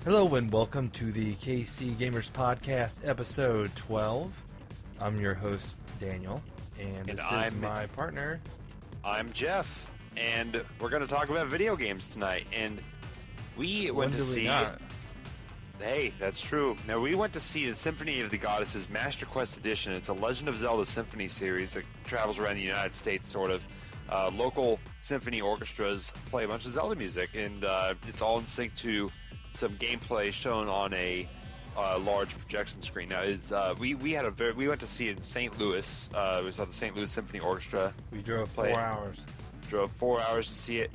Hello and welcome to the KC Gamers Podcast, episode 12. I'm your host, Daniel, and this is my partner. I'm Jeff, and we're going to talk about video games tonight. And we went to see... Hey, that's true. Now, we went to see the Symphony of the Goddesses Master Quest Edition. It's a Legend of Zelda Symphony series that travels around the United States, sort of. Local symphony orchestras play a bunch of Zelda music, and it's all in sync to some gameplay shown on a large projection screen. Now, we went to see it in St. Louis. We saw the St. Louis Symphony Orchestra. We drove 4 hours. Drove 4 hours to see it.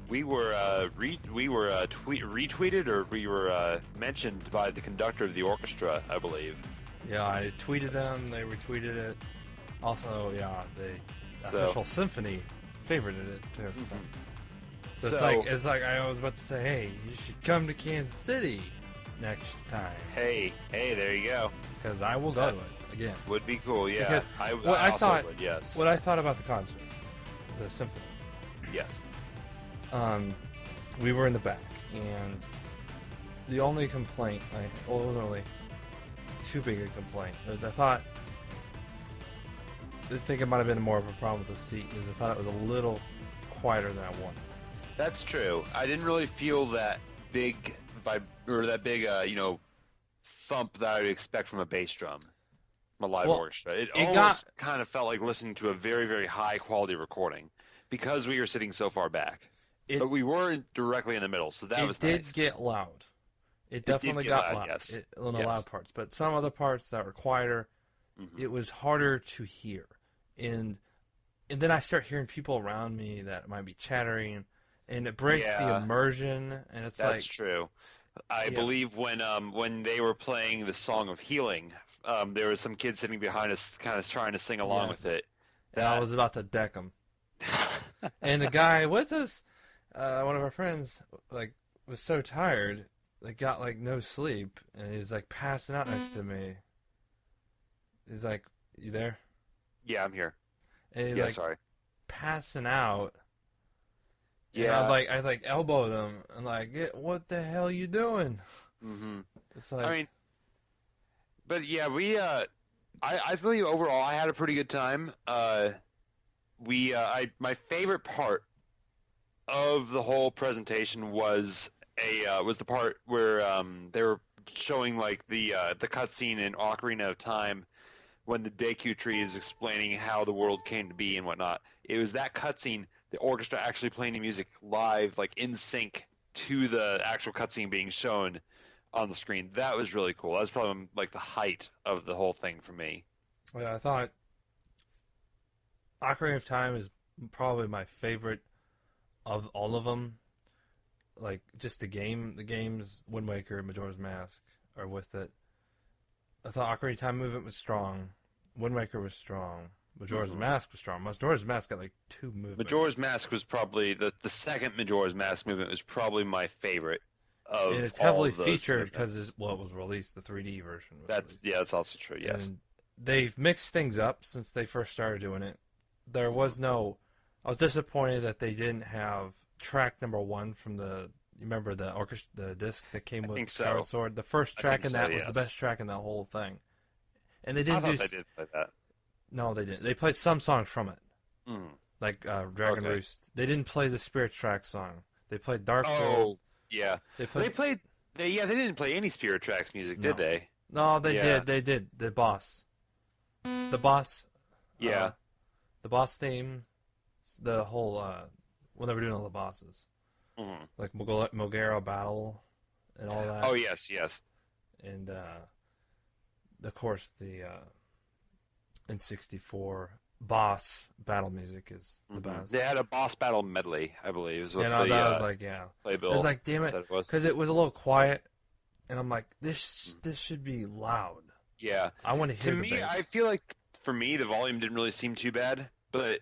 We were retweeted, or we were mentioned by the conductor of the orchestra, I believe. Yeah, I tweeted them. They retweeted it. Also, yeah, the official Symphony favorited it too. So it's like I was about to say, hey, you should come to Kansas City next time. Hey, there you go. Because I will go to it again. Would be cool, yeah. Because I would, yes. What I thought about the concert, the Symphony. Yes. We were in the back, and the only complaint, it wasn't really too big a complaint, was I think it might have been more of a problem with the seat, is I thought it was a little quieter than I wanted. That's true. I didn't really feel that big thump that I would expect from a bass drum, from a live orchestra. It almost kind of felt like listening to a very, very high quality recording because we were sitting so far back. But we weren't directly in the middle, so that was nice. It did get loud. It definitely got loud. Yes. In the loud parts. But some other parts that were quieter, it was harder to hear. And then I start hearing people around me that might be chattering, and it breaks the immersion. And that's true. I believe when they were playing the Song of Healing, there was some kid sitting behind us, kind of trying to sing along with it. And I was about to deck him. And the guy with us, one of our friends, was so tired, got no sleep, and he's passing out next to me. He's like, "You there?" Yeah, I'm here. And he's sorry. Passing out. Yeah. And I elbowed him and what the hell you doing? Mm-hmm. It's like, but yeah, I believe overall I had a pretty good time. My favorite part of the whole presentation was the part where they were showing the cutscene in Ocarina of Time when the Deku Tree is explaining how the world came to be and whatnot. It was that cutscene, the orchestra actually playing the music live, in sync to the actual cutscene being shown on the screen. That was really cool. That was probably the height of the whole thing for me. Well, I thought Ocarina of Time is probably my favorite of all of them. Just the games, Wind Waker, Majora's Mask are with it. I thought Ocarina of Time movement was strong. Wind Waker was strong. Majora's Mask was strong. Majora's Mask got 2 movements. Majora's Mask was probably the second Majora's Mask movement was probably my favorite of and it's heavily all of featured because it was released, the 3D version. That's also true. Yes, and they've mixed things up since they first started doing it. There was no. I was disappointed that they didn't have track number 1 from the. You remember the orchestra, the disc that came with Skyward Sword? The first track in that was the best track in that whole thing. And they didn't they did play that. No, they didn't. They played some songs from it. Dragon Roost. They didn't play the Spirit Track song. They played Dark World. Yeah. They didn't play any Spirit Tracks music, did they? No, they did. They did. The boss. The boss. Yeah. The boss theme. The whole, when they were doing all the bosses. Mm-hmm. Mogera Battle and all that. Oh, yes. And, of course, the N64 boss battle music is the best. They had a boss battle medley, I believe. That was playbill. I was like, damn it, because it was a little quiet, and I'm like, this should be loud. Yeah. I want to hear the bass. To me, I feel like, for me, the volume didn't really seem too bad, but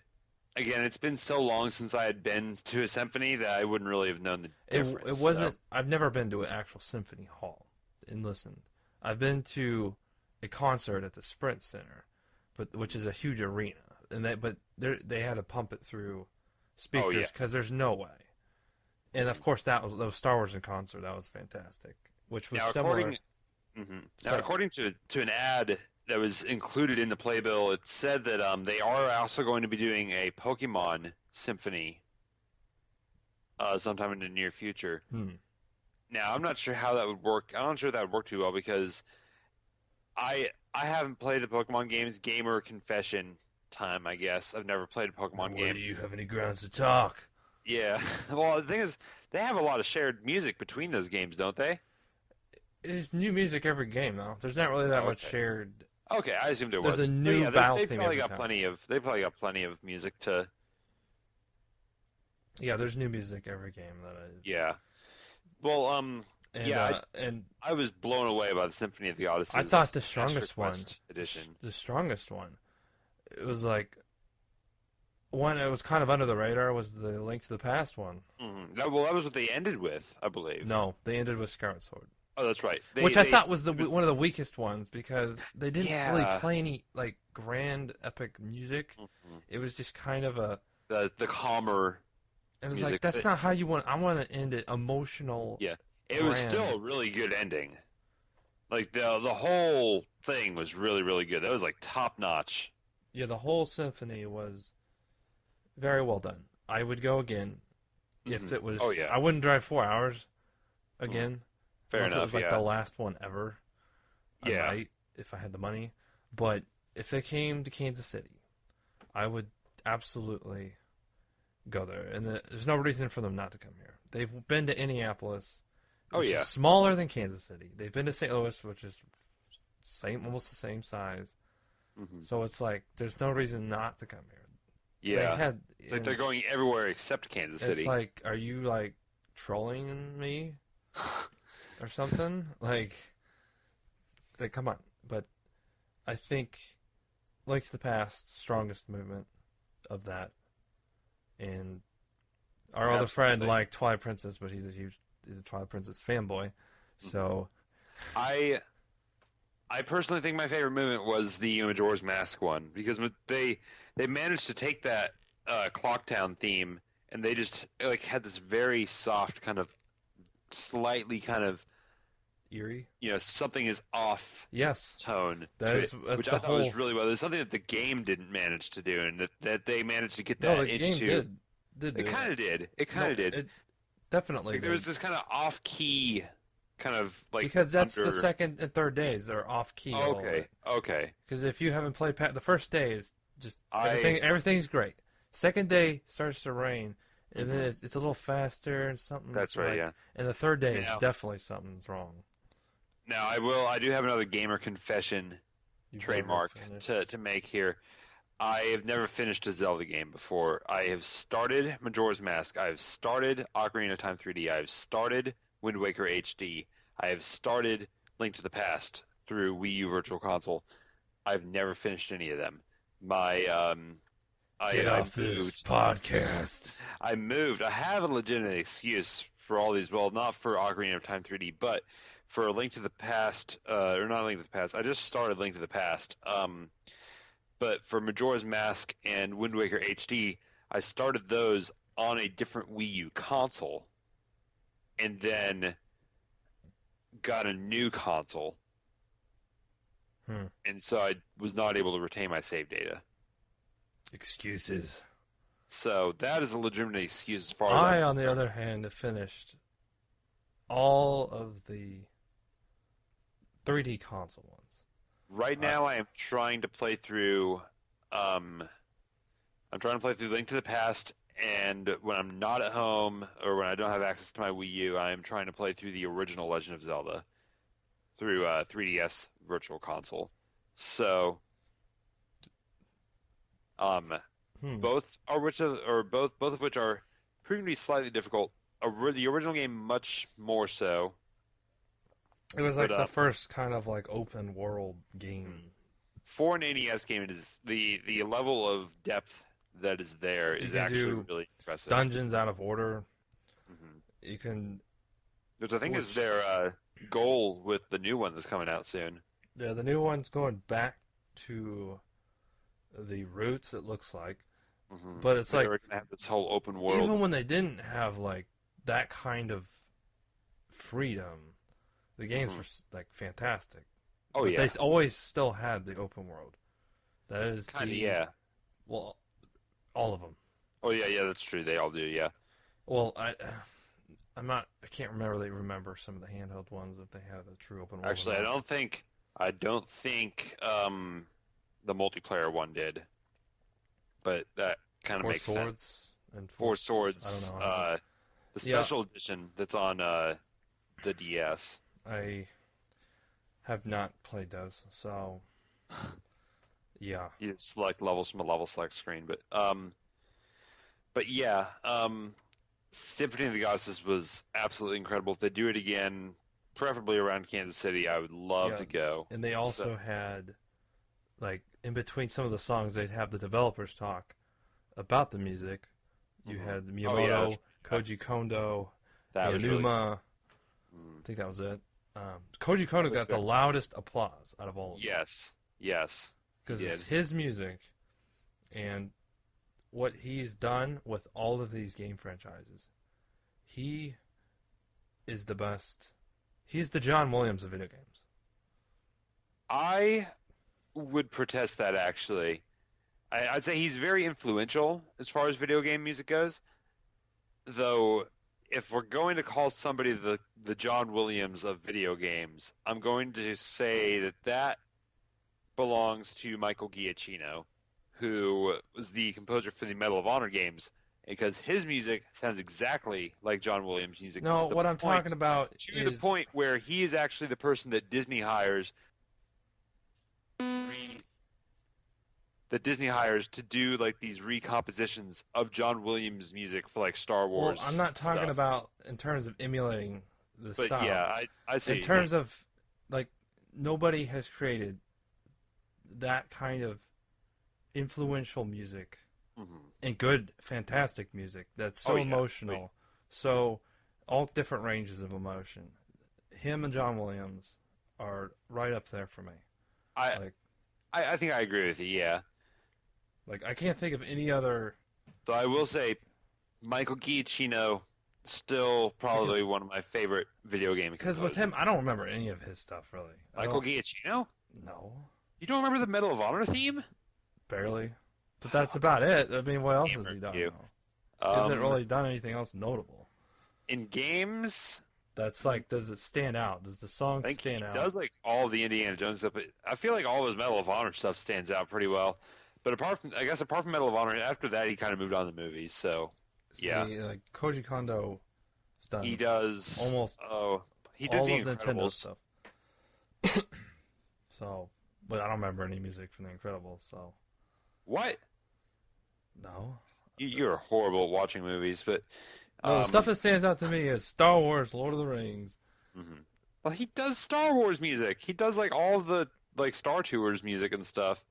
again, it's been so long since I had been to a symphony that I wouldn't really have known the difference. It wasn't. So. I've never been to an actual symphony hall and listened. I've been to a concert at the Sprint Center, which is a huge arena, and they had to pump it through speakers because there's no way And of course, that was Star Wars in concert. That was fantastic, which was Now, similar. according to an ad that was included in the playbill, it said that they are also going to be doing a Pokemon Symphony sometime in the near future. Now, I'm not sure how that would work. I'm not sure that would work too well because I haven't played the Pokemon games. Gamer confession time, I guess. I've never played a Pokemon game. Do you have any grounds to talk? Yeah. Well, the thing is, they have a lot of shared music between those games, don't they? It's new music every game, though. There's not really that much shared. Okay, I assumed there was. There's a new battle theme probably every got time. They probably got plenty of music to. Yeah, there's new music every game Yeah. Well, and I was blown away by the Symphony of the Odyssey. I thought the strongest one edition. The strongest one. It was like one. It was kind of under the radar. Was the Link to the Past one? That was what they ended with, I believe. No, they ended with Skyward Sword. Oh, that's right. Which I thought was one of the weakest ones because they didn't really play any like grand epic music. It was just kind of the calmer. And it was music. Like that's not how you want. I want to end it emotional. Yeah, it was still a really good ending. Like the whole thing was really, really good. That was like top notch. Yeah, the whole symphony was very well done. I would go again if it was. Oh yeah. I wouldn't drive 4 hours again. Fair enough. It was like the last one ever. I might if I had the money, but if they came to Kansas City, I would absolutely go there. And there's no reason for them not to come here. They've been to Indianapolis. Which is smaller than Kansas City. They've been to St. Louis, which is almost the same size. So it's like there's no reason not to come here. Yeah, it's like they're going everywhere except Kansas City. It's like, are you like trolling me or something? Like, come on. But I think Link to the Past, strongest movement of that, and our other friend liked Twilight Princess, but he's a Twilight Princess fanboy. So, I personally think my favorite movement was the Majora's Mask one because they managed to take that Clocktown theme and they just like had this very soft kind of slightly kind of eerie, something is off tone that's which I thought was really well. There's something that the game didn't manage to do and that they managed to get that the into. Game did it kind of did. It kind of did. It definitely. Like, there was this kind of off key. Kind of like because that's the second and third days they're off key. Okay. Because if you haven't played the first day is just everything's great. Second day starts to rain, and then it's a little faster and something. That's right. Yeah. And the third day is definitely something's wrong. Now I do have another gamer confession trademark to make here. I have never finished a Zelda game before. I have started Majora's Mask. I have started Ocarina of Time 3D. I have started Wind Waker HD. I have started Link to the Past through Wii U Virtual Console. I've never finished any of them. Get off this podcast. I moved. I have a legitimate excuse for all these. Well, not for Ocarina of Time 3D, but for Link to the Past, or not Link to the Past. I just started Link to the Past. But for Majora's Mask and Wind Waker HD, I started those on a different Wii U console. And then got a new console. And so I was not able to retain my save data. Excuses. So that is a legitimate excuse as far as I, on the other hand, have finished all of the 3D console ones. Right now I am trying to play through Link to the Past. And when I'm not at home or when I don't have access to my Wii U, I am trying to play through the original Legend of Zelda through 3DS Virtual Console. So, both of which are proving to be slightly difficult. The original game much more so. It was like the first kind of like open world game. For an NES game, it is the level of depth that is there is actually really impressive. Dungeons out of order. You can. Which I think is their goal with the new one that's coming out soon. Yeah, the new one's going back to the roots. It looks like, but it's like they're gonna have this whole open world. Even when they didn't have like that kind of freedom, the games were like fantastic. Oh, but yeah. they always still had the open world. That is Kinda, yeah. Well, all of them. Oh, yeah, that's true. They all do, yeah. Well, I'm not. I can't remember some of the handheld ones if they had a true open world. Actually, I don't think the multiplayer one did. But that kind of makes sense. Four Swords. I don't know. The special edition that's on the DS. I have not played those, so yeah. You select levels from a level select screen, but yeah, Symphony of the Goddesses was absolutely incredible. If they do it again, preferably around Kansas City, I would love to go. And they also had, like, in between some of the songs, they'd have the developers talk about the music. You had Miyamoto, Koji Kondo, Aonuma. I think that was it. Koji Kondo got the loudest applause out of all of them. Yes. Because it's his music and what he's done with all of these game franchises. He is the best. He's the John Williams of video games. I would protest that, actually. I'd say he's very influential as far as video game music goes. Though, if we're going to call somebody the John Williams of video games, I'm going to say that belongs to Michael Giacchino, who was the composer for the Medal of Honor games, because his music sounds exactly like John Williams' music. No, what I'm talking about is... To the point where he is actually the person that Disney hires to do like these recompositions of John Williams music for like Star Wars. Well, I'm not talking about in terms of emulating the style. But yeah, I say in terms of like nobody has created that kind of influential music and good, fantastic music that's so emotional. So all different ranges of emotion. Him and John Williams are right up there for me. I think I agree with you. Yeah. Like, I can't think of any other... So I will say, Michael Giacchino, still probably one of my favorite video game Because with him, I don't remember any of his stuff, really. Michael Giacchino? No. You don't remember the Medal of Honor theme? Barely. But that's about it. I mean, what else has he done? He hasn't really done anything notable. In games... That's like, does it stand out? Does the song stand out? He does like all the Indiana Jones stuff, but I feel like all of his Medal of Honor stuff stands out pretty well. But apart from Medal of Honor, after that he kind of moved on to movies. So, yeah. Like Koji Kondo, done. He does almost. Oh, he did all the of Incredibles stuff. So, but I don't remember any music from the Incredibles. So, what? No. You're horrible at watching movies, but. The stuff that stands out to me is Star Wars, Lord of the Rings. Well, he does Star Wars music. He does like all the like Star Tours music and stuff.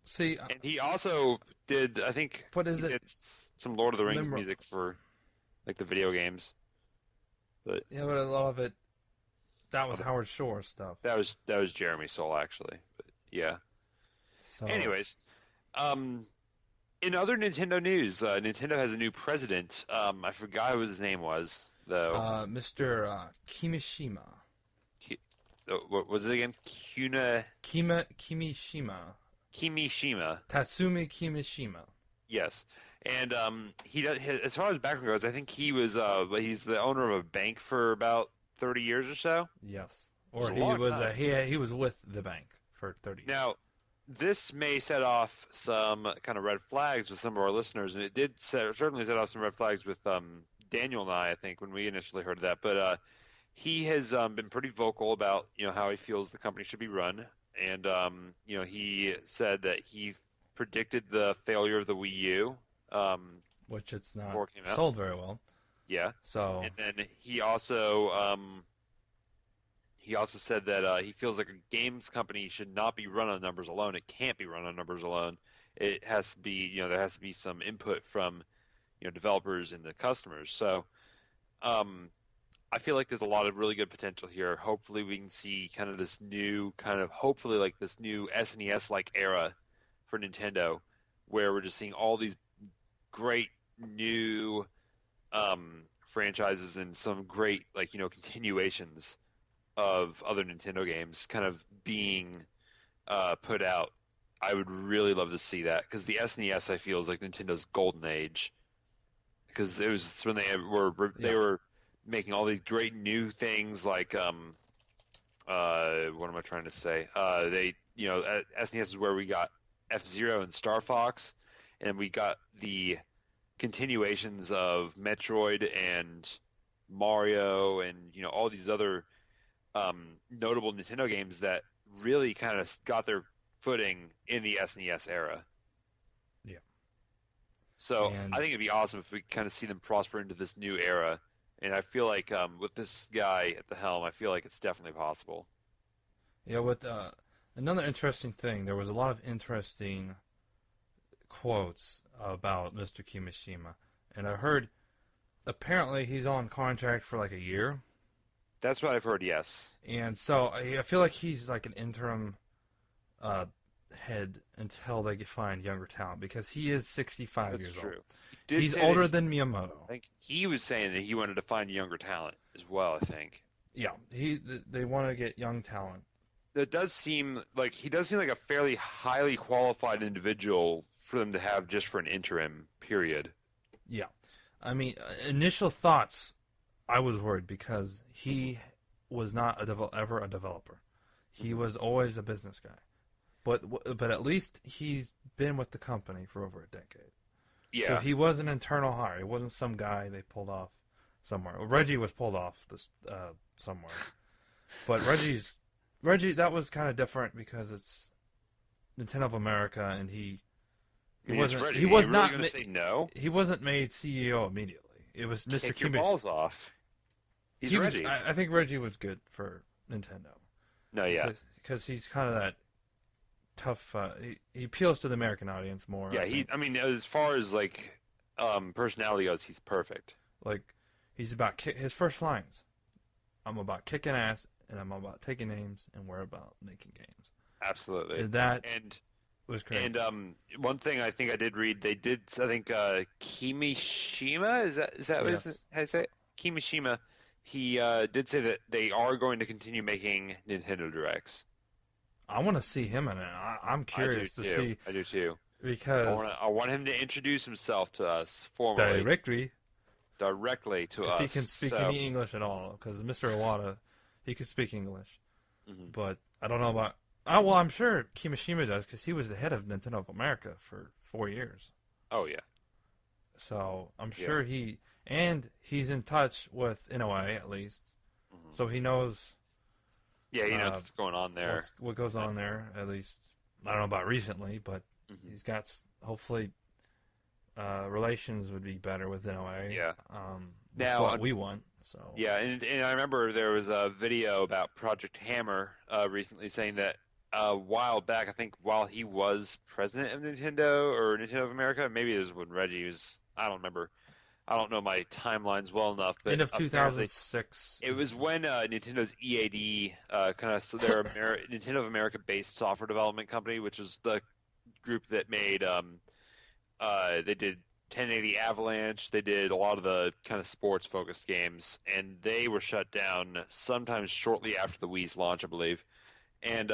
See, and he also did, I think, did some Lord of the Rings music for like the video games. But yeah, but a lot of it, that was Howard Shore stuff. That was Jeremy Soule, actually. But yeah. So. Anyways, in other Nintendo news, Nintendo has a new president. I forgot what his name was, though. Mr. Kimishima. What was it again? Kimishima. Kimishima. Tatsumi Kimishima. Yes. And he does, as far as background goes, I think he was he's the owner of a bank for about 30 years or so. Yes. Or he was with the bank for 30 years. Now, this may set off some kind of red flags with some of our listeners, and it did certainly set off some red flags with Daniel and I think, when we initially heard that. But he has been pretty vocal about how he feels the company should be run, and he said that he predicted the failure of the Wii U, which it's not sold very well. Yeah. So and then he also said that he feels like a games company should not be run on numbers alone. It can't be run on numbers alone. It has to be, there has to be some input from, developers and the customers. So, I feel like there's a lot of really good potential here. Hopefully we can see kind of this new hopefully like this new SNES-like era for Nintendo, where we're just seeing all these great new franchises and some great continuations of other Nintendo games kind of being put out. I would really love to see that because the SNES I feel is like Nintendo's golden age because it was when they were making all these great new things like what am I trying to say? SNES is where we got F-Zero and Star Fox, and we got the continuations of Metroid and Mario and all these other notable Nintendo games that really kind of got their footing in the SNES era. Yeah. So I think it'd be awesome if we kind of see them prosper into this new era. And I feel like with this guy at the helm, I feel like it's definitely possible. Yeah, with another interesting thing, there was a lot of interesting quotes about Mr. Kimishima. And I heard apparently he's on contract for like a year. That's what I've heard, yes. And so I feel like he's like an interim head until they find younger talent because he is 65 years old. He's older than Miyamoto. I think he was saying that he wanted to find younger talent as well, I think. Yeah, they want to get young talent. He does seem like a fairly highly qualified individual for them to have just for an interim period. Yeah. I mean, initial thoughts, I was worried because he was not ever a developer. He was always a business guy. But at least he's been with the company for over a decade. Yeah. So he was an internal hire. It wasn't some guy they pulled off somewhere. Well, Reggie was pulled off somewhere. But Reggie, that was kind of different because it's Nintendo of America, and he wasn't. He was not going to say no. He wasn't made CEO immediately. It was Mr. Kick your balls off. He's Reggie. I think Reggie was good for Nintendo. No, yeah, because he's kind of that tough. He appeals to the American audience more. Yeah, I mean, as far as like personality goes, he's perfect. Like he's about his first lines. I'm about kicking ass, and I'm about taking names, and we're about making games. Absolutely. And was crazy. And one thing I think I did read, I think Kimishima, is that what how you say it? Kimishima, he did say that they are going to continue making Nintendo Directs. I want to see him in it. I'm curious to see. I do too. Because I want him to introduce himself to us formally. Directly to us. If he can speak any English at all, because Mr. Iwata, he can speak English. Mm-hmm. But I don't know about... well, I'm sure Kimishima does, because he was the head of Nintendo of America for 4 years. Oh, yeah. So I'm sure he's in touch with Inoue, at least. Mm-hmm. So he knows... Yeah, he knows what's going on there. What goes on there, at least. I don't know about recently, but he's got, hopefully... relations would be better with Inoue. Yeah. That's what we want. So. Yeah, and I remember there was a video about Project Hammer recently saying that a while back, I think while he was president of Nintendo or Nintendo of America, maybe it was when Reggie was, I don't remember. I don't know my timelines well enough. But end of 2006. It was when Nintendo's EAD, their Nintendo of America-based software development company, which was the group that made... they did 1080 Avalanche. They did a lot of the kind of sports-focused games, and they were shut down sometime shortly after the Wii's launch, I believe. And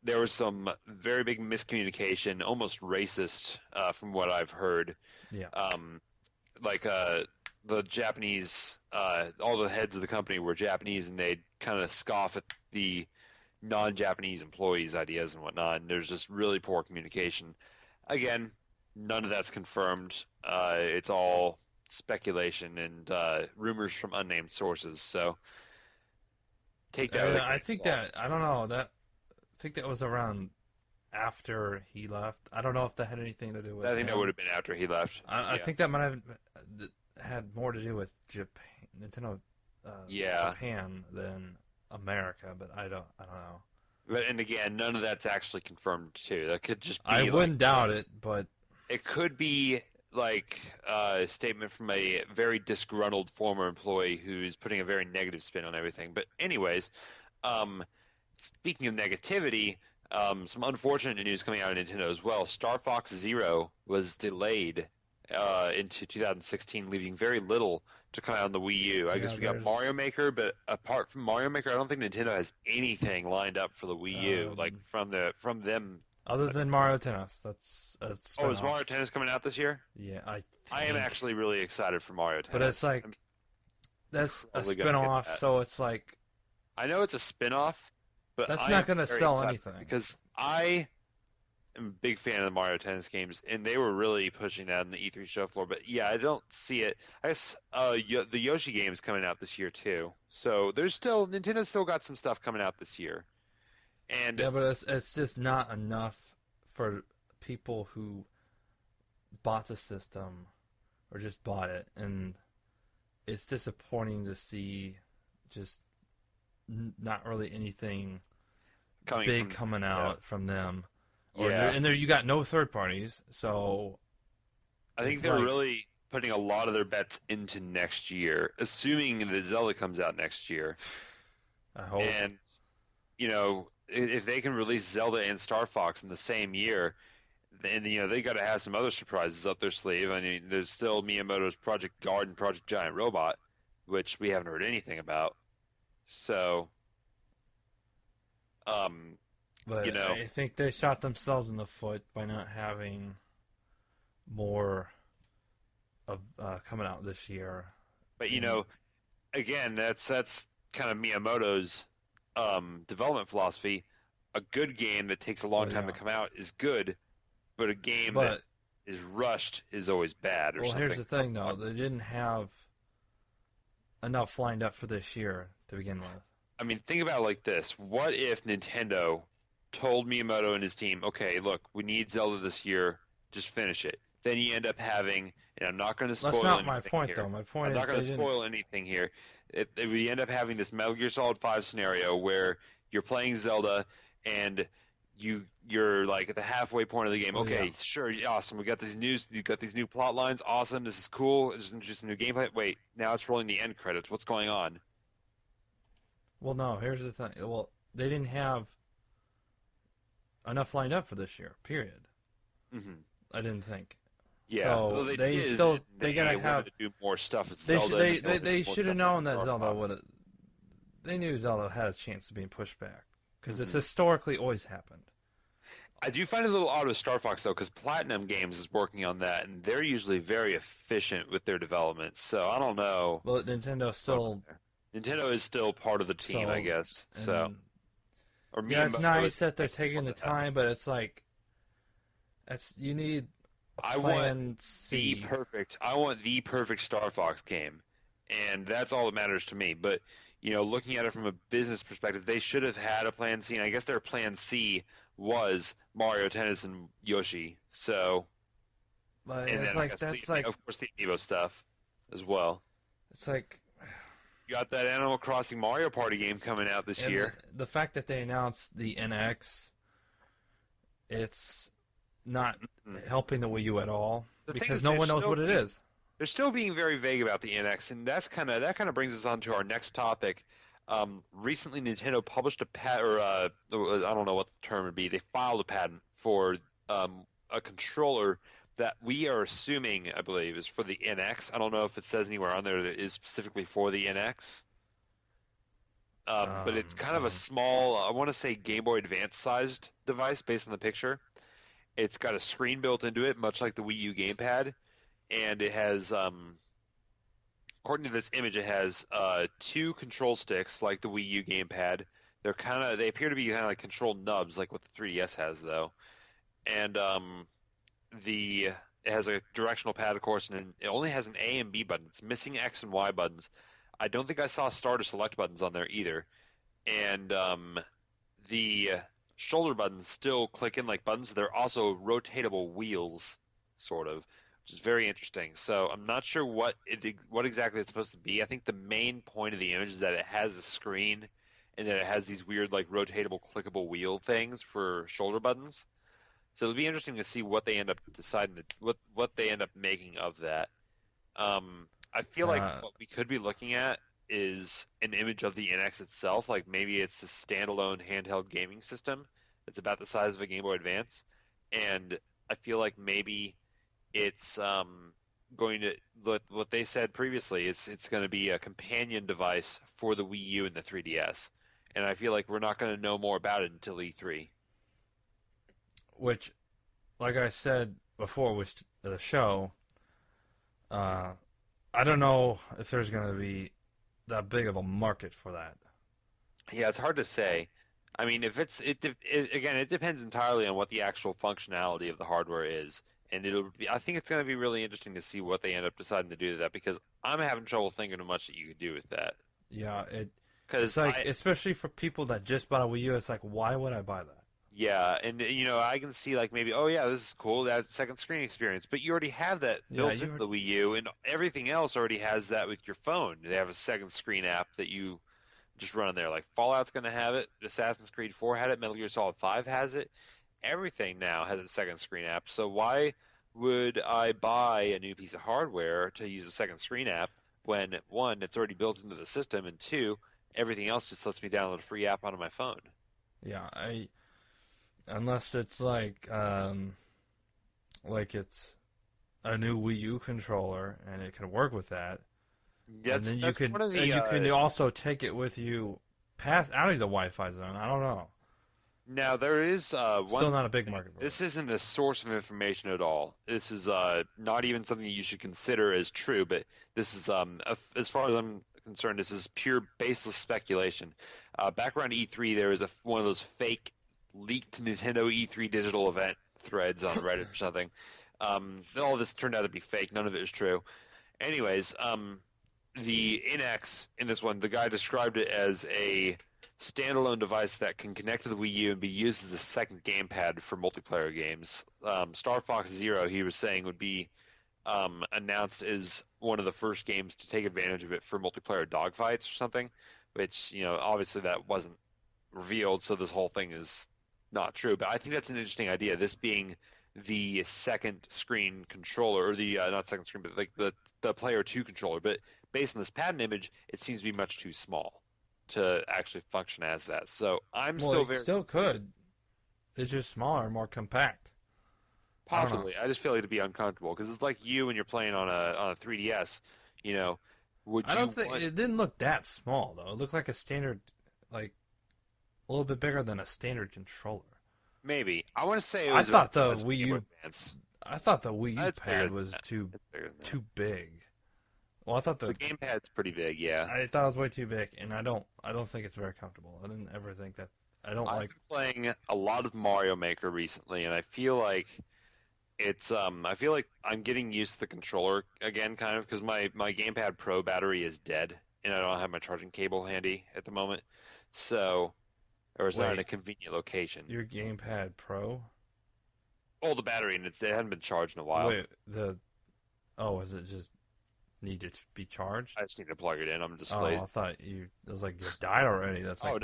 there was some very big miscommunication, almost racist, from what I've heard. Yeah. The Japanese, all the heads of the company were Japanese, and they'd kind of scoff at the non-Japanese employees' ideas and whatnot. And there's just really poor communication. Again. None of that's confirmed. It's all speculation and rumors from unnamed sources. So take that. I think that I don't know that. I think that was around after he left. I don't know if that had anything to do with. I think that would have been after he left. I think that might have had more to do with Japan, Nintendo, Japan than America. But I don't know. And again, none of that's actually confirmed too. That could just be. I wouldn't doubt it, but. It could be like a statement from a very disgruntled former employee who's putting a very negative spin on everything. But anyways, speaking of negativity, some unfortunate news coming out of Nintendo as well. Star Fox Zero was delayed into 2016, leaving very little to come out on the Wii U. I guess we got Mario Maker, but apart from Mario Maker, I don't think Nintendo has anything lined up for the Wii U, like from them. Other than Mario Tennis, that's Oh, is Mario Tennis coming out this year? Yeah, I am actually really excited for Mario Tennis. But it's like that's a spin-off, so it's like I know it's a spin-off, but that's not going to sell anything. Because I am a big fan of the Mario Tennis games, and they were really pushing that in the E3 show floor. But yeah, I don't see it. I guess the Yoshi game is coming out this year too, so Nintendo's still got some stuff coming out this year. And yeah, but it's just not enough for people who bought the system or just bought it, and it's disappointing to see just not really anything coming out from them. And there you got no third parties, so I think they're really putting a lot of their bets into next year, assuming that Zelda comes out next year. I hope. And if they can release Zelda and Star Fox in the same year, then they got to have some other surprises up their sleeve. I mean, there's still Miyamoto's Project Guard and Project Giant Robot, which we haven't heard anything about. So, but I think they shot themselves in the foot by not having more of coming out this year. But again, that's kind of Miyamoto's development philosophy. A good game that takes a long time to come out is good, but a game that is rushed is always bad. Well, here's the thing, though: they didn't have enough lined up for this year to begin with. I mean, think about it like this: what if Nintendo told Miyamoto and his team, "Okay, look, we need Zelda this year. Just finish it." Then you end up having, and I'm not going to spoil anything. That's not my point, though. My point is I'm not going to spoil anything here. We end up having this Metal Gear Solid 5 scenario where you're playing Zelda and you're like at the halfway point of the game. Okay, sure, awesome. You got these new plot lines. Awesome. This is cool. This is just new gameplay. Wait, now it's rolling the end credits. What's going on? Well, no. Here's the thing. Well, they didn't have enough lined up for this year. Period. Mm-hmm. I didn't think. Yeah, so they gotta have to do more stuff with Zelda. They should have known that Zelda would have. They knew Zelda had a chance of being pushed back because it's historically always happened. I do find it a little odd with Star Fox though, because Platinum Games is working on that, and they're usually very efficient with their development. So I don't know. Well, Nintendo is still part of the team, I guess. So, it's nice that they're taking the time, but it's like, you need. I want the perfect Star Fox game, and that's all that matters to me. But looking at it from a business perspective, they should have had a plan C, and I guess their plan C was Mario Tennis and Yoshi. So, but and it's then like of course the Amiibo stuff as well. It's like you got that Animal Crossing Mario Party game coming out this year. The fact that they announced the NX, it's not helping the Wii U at all because no one knows what it is. They're still being very vague about the NX, and that kind of brings us on to our next topic. Recently, Nintendo published a patent, or I don't know what the term would be. They filed a patent for a controller that we are assuming, I believe, is for the NX. I don't know if it says anywhere on there that it is specifically for the NX. But it's kind of a small, I want to say Game Boy Advance sized device based on the picture. It's got a screen built into it, much like the Wii U gamepad, and it has, according to this image, it has 2 control sticks like the Wii U gamepad. They appear to be kind of like control nubs, like what the 3DS has, though. And it has a directional pad, of course, and it only has an A and B button. It's missing X and Y buttons. I don't think I saw start or select buttons on there either. And the shoulder buttons still click in like buttons. They're also rotatable wheels, sort of, which is very interesting. So I'm not sure what exactly it's supposed to be. I think the main point of the image is that it has a screen and that it has these weird like rotatable, clickable wheel things for shoulder buttons. So it'll be interesting to see what they end up deciding, what they end up making of that. I feel like what we could be looking at is an image of the NX itself. Like maybe it's a standalone handheld gaming system that's about the size of a Game Boy Advance, and I feel like maybe it's going to what they said previously. It's going to be a companion device for the Wii U and the 3DS, and I feel like we're not going to know more about it until E3. Which, like I said before with the show, I don't know if there's going to be that big of a market for that. Yeah, it's hard to say. I mean, if again, it depends entirely on what the actual functionality of the hardware is, and I think it's going to be really interesting to see what they end up deciding to do to that because I'm having trouble thinking of much that you could do with that. Yeah, it's like, especially for people that just bought a Wii U, it's like, why would I buy that? Yeah, and I can see like maybe, oh yeah, this is cool. That's a second screen experience, but you already have that built into the Wii U, and everything else already has that with your phone. They have a second screen app that you just run on there. Like Fallout's going to have it, Assassin's Creed 4 had it, Metal Gear Solid 5 has it. Everything now has a second screen app. So why would I buy a new piece of hardware to use a second screen app when one, it's already built into the system, and two, everything else just lets me download a free app onto my phone? Yeah, unless it's like it's a new Wii U controller and it can work with that. And then you can also take it with you past out of the Wi-Fi zone. I don't know. Now there is still not a big market for this. Isn't a source of information at all. This is not even something you should consider as true. But this is as far as I'm concerned, this is pure baseless speculation. Back around E3, there was one of those fake leaked Nintendo E3 digital event threads on Reddit or something. All of this turned out to be fake. None of it is true. Anyways, the NX in this one, the guy described it as a standalone device that can connect to the Wii U and be used as a second gamepad for multiplayer games. Star Fox Zero, he was saying, would be announced as one of the first games to take advantage of it for multiplayer dogfights or something, which, obviously that wasn't revealed, so this whole thing is not true. But I think that's an interesting idea, this being the second screen controller, or the, not second screen, but like the player 2 controller. But based on this patent image, it seems to be much too small to actually function as that. So still could. It's just smaller, more compact. Possibly. I just feel like it'd be uncomfortable because it's like you when you're playing on a 3DS. It didn't look that small though. It looked like a standard, like a little bit bigger than a standard controller. Maybe. I want to say it was. I thought the Wii U pad was too big. Well, I thought the gamepad's pretty big. Yeah. I thought it was way too big, and I don't think it's very comfortable. I didn't ever think that. I've been playing a lot of Mario Maker recently, and I feel like I'm getting used to the controller again, kind of, because my Gamepad Pro battery is dead, and I don't have my charging cable handy at the moment. So, or it's not in a convenient location. Your Gamepad Pro? Oh, the battery, and it hadn't been charged in a while. Wait, is it just need to be charged? I just need to plug it in. I'm just lazy. I thought it was like you died already. That's like,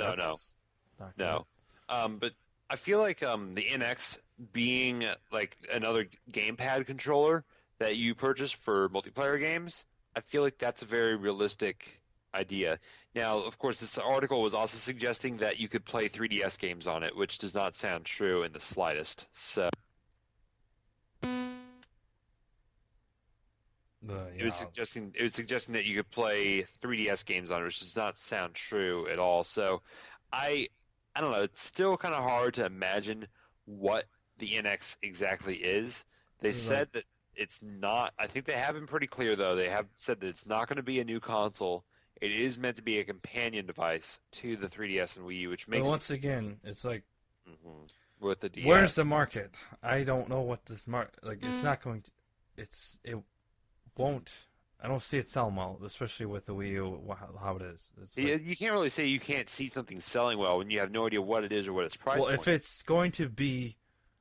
no. But I feel like the NX being like another gamepad controller that you purchase for multiplayer games, I feel like that's a very realistic idea. Now, of course, this article was also suggesting that you could play 3DS games on it, which does not sound true in the slightest. So it was suggesting that you could play 3DS games on it, which does not sound true at all. So I don't know. It's still kind of hard to imagine what the NX exactly is. They said that it's not. I think they have been pretty clear, though. They have said that it's not going to be a new console. It is meant to be a companion device to the 3DS and Wii U, which makes. But once again, it's like. With the DS. Where's the market? I don't know what this it's not going to. It won't. I don't see it selling well, especially with the Wii U, how it is. You can't really say you can't see something selling well when you have no idea what it is or what its price point is. Well, if it's going to be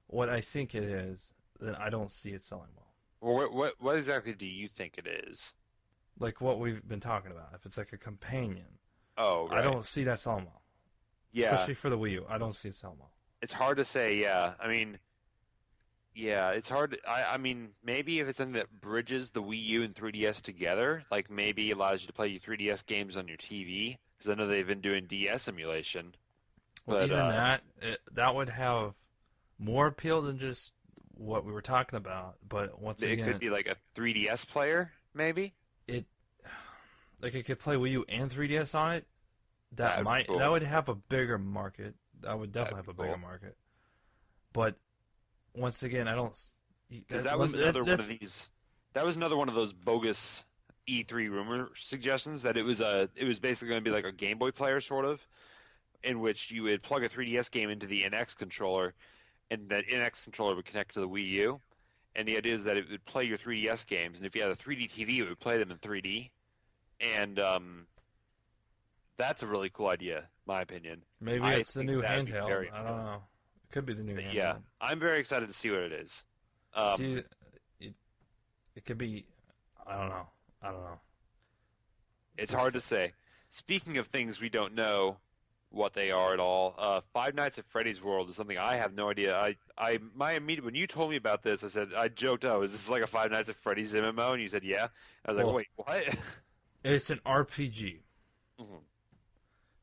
what I think it is, then I don't see it selling well. Well, what exactly do you think it is? Like what we've been talking about. If it's like a companion. Oh, right. I don't see that selling well. Yeah. Especially for the Wii U. I don't see it selling well. It's hard to say, yeah. I mean... Yeah, it's hard. I mean, maybe if it's something that bridges the Wii U and 3DS together, like maybe allows you to play your 3DS games on your TV, because I know they've been doing DS emulation. Well, but, even that would have more appeal than just what we were talking about, but once It again, could be like a 3DS player, maybe. it like it could play Wii U and 3DS on it. That'd be cool. That would have a bigger market. That would definitely That'd have a be bigger cool. market. But once again, I don't. Because that was another one of these. That was another one of those bogus E3 rumor suggestions that it was basically going to be like a Game Boy player sort of, in which you would plug a 3DS game into the NX controller, and that NX controller would connect to the Wii U. And the idea is that it would play your 3DS games, and if you had a 3D TV, it would play them in 3D. And that's a really cool idea, my opinion. Maybe it's the new handheld. I don't know. It could be the new handheld. Yeah, I'm very excited to see what it is. It could be. I don't know. It's hard to say. Speaking of things we don't know what they are at all, Five Nights at Freddy's World is something I have no idea. When you told me about this, I joked, "Oh, is this like a Five Nights at Freddy's MMO?" And you said, "Yeah." I was like, "Wait, what?" It's an RPG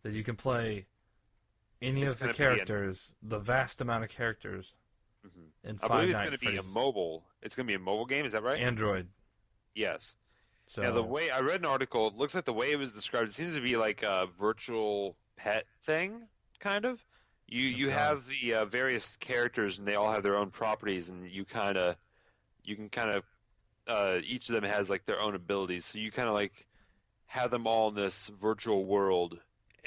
that you can play any of the characters, the vast amount of characters. In I believe it's going to be a mobile. It's going to be a mobile game. Is that right? Android. Yes. So now the way I read an article, it looks like the way it was described, it seems to be like a virtual pet thing, kind of. You have the various characters, and they all have their own properties, and you can each of them has like their own abilities. So you kind of like have them all in this virtual world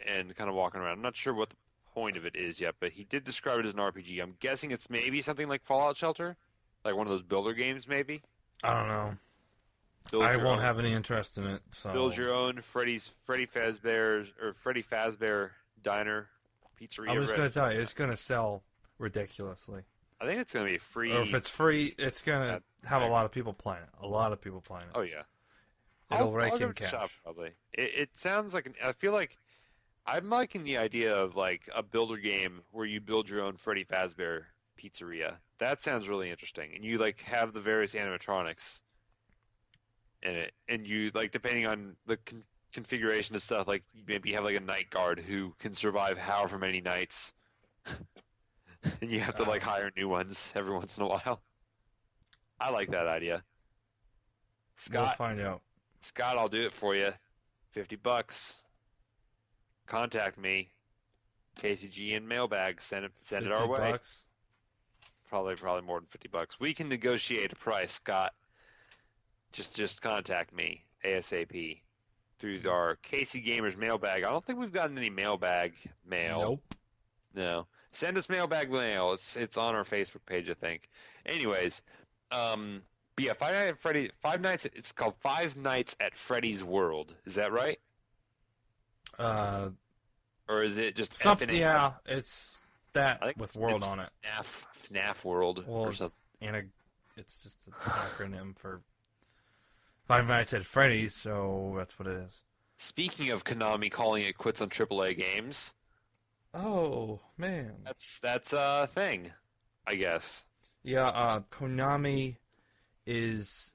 and kind of walking around. I'm not sure what the point of it is yet, but he did describe it as an RPG. I'm guessing it's maybe something like Fallout Shelter, like one of those builder games, maybe. I don't know. I won't have any interest in it. So build your own Freddy Fazbear diner pizzeria. I'm just going to tell you, it's going to sell ridiculously. I think it's going to be free. Or if it's free, it's going to have a lot of people playing it. A lot of people playing it. Oh yeah, It'll rake in cash. Shop, probably. It sounds like I feel like I'm liking the idea of like a builder game where you build your own Freddy Fazbear pizzeria. That sounds really interesting, and you like have the various animatronics in it, and you like depending on the configuration of stuff, like maybe you have like a night guard who can survive however many nights, and you have to like hire new ones every once in a while. I like that idea. Scott, we'll find out. Scott, I'll do it for you. $50. Contact me. KCGN mailbag. Send it our way. $50? Probably more than $50. We can negotiate a price, Scott. Just contact me ASAP through our KC Gamers mailbag. I don't think we've gotten any mailbag mail. Nope. No. Send us mailbag mail. It's on our Facebook page, I think. Anyways, but yeah, Five Nights. It's called Five Nights at Freddy's World. Is that right? Or is it just something? FNA? Yeah, it's that with world on it. FNAF World. Well, or something. It's just an acronym for Five Nights at Freddy's, so that's what it is. Speaking of Konami calling it quits on AAA games. Oh man, that's a thing, I guess. Yeah, Konami is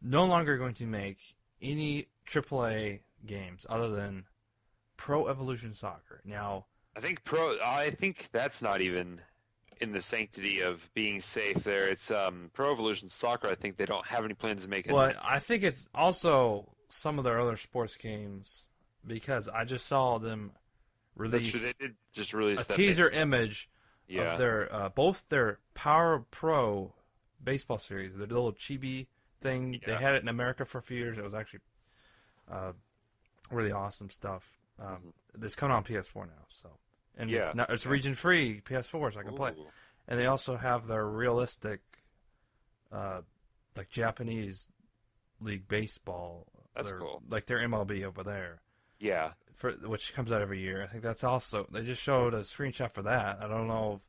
no longer going to make any AAA games other than Pro Evolution Soccer. Now, I think that's not even in the sanctity of being safe there. It's Pro Evolution Soccer. I think they don't have any plans to make it. But I think it's also some of their other sports games because I just saw them release. They did just release a teaser image of their both their Power Pro baseball series, the little chibi thing. Yeah. They had it in America for a few years. It was actually really awesome stuff. It's coming on PS4 now, so it's region free PS4, so I can play it. And they also have their realistic, like Japanese League Baseball. That's cool. Like their MLB over there. Yeah. Which comes out every year. I think that's also they just showed a screenshot for that. I don't know.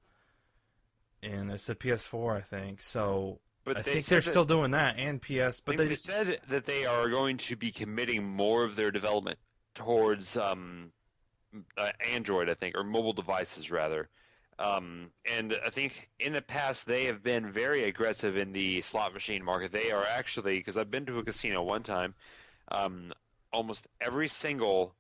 And it said PS4, I think. So but I think they're still doing that and PS. But they said that they are going to be committing more of their development towards Android, I think, or mobile devices rather. And I think in the past they have been very aggressive in the slot machine market. They are actually, because I've been to a casino one time, almost every single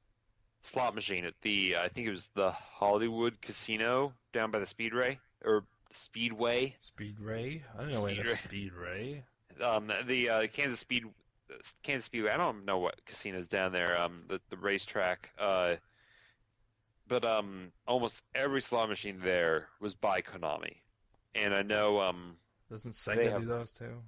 slot machine at I think it was the Hollywood Casino down by the Speedway, or Speedway. Speedway? I don't know what a Speedway. The Kansas Speedway. I don't know what casino's down there. The racetrack. But almost every slot machine there was by Konami, and I know Doesn't Sega do those too?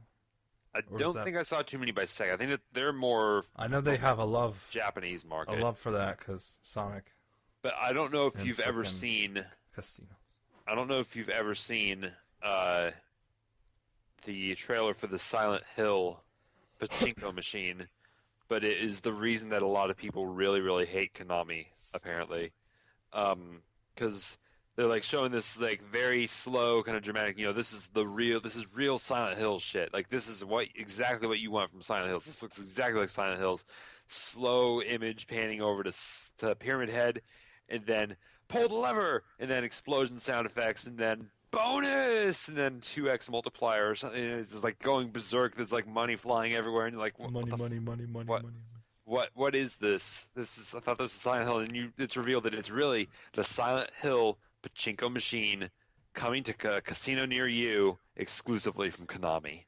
I don't think I saw too many by Sega. I think that they're more. I know they have a Japanese market. A love for that because Sonic. But I don't know if you've ever seen casinos. I don't know if you've ever seen the trailer for the Silent Hill pachinko machine, but it is the reason that a lot of people really, really hate Konami, apparently. Because they're like showing this like very slow kind of dramatic, this is real Silent Hill shit. Like this is exactly what you want from Silent Hills. This looks exactly like Silent Hills. Slow image panning over to Pyramid Head, and then pull the lever, and then explosion sound effects, and then bonus, and then 2x multiplier or something. And it's just like going berserk. There's like money flying everywhere, and you're like, money. What is this? I thought this was Silent Hill, and it's revealed that it's really the Silent Hill pachinko machine coming to a casino near you exclusively from Konami.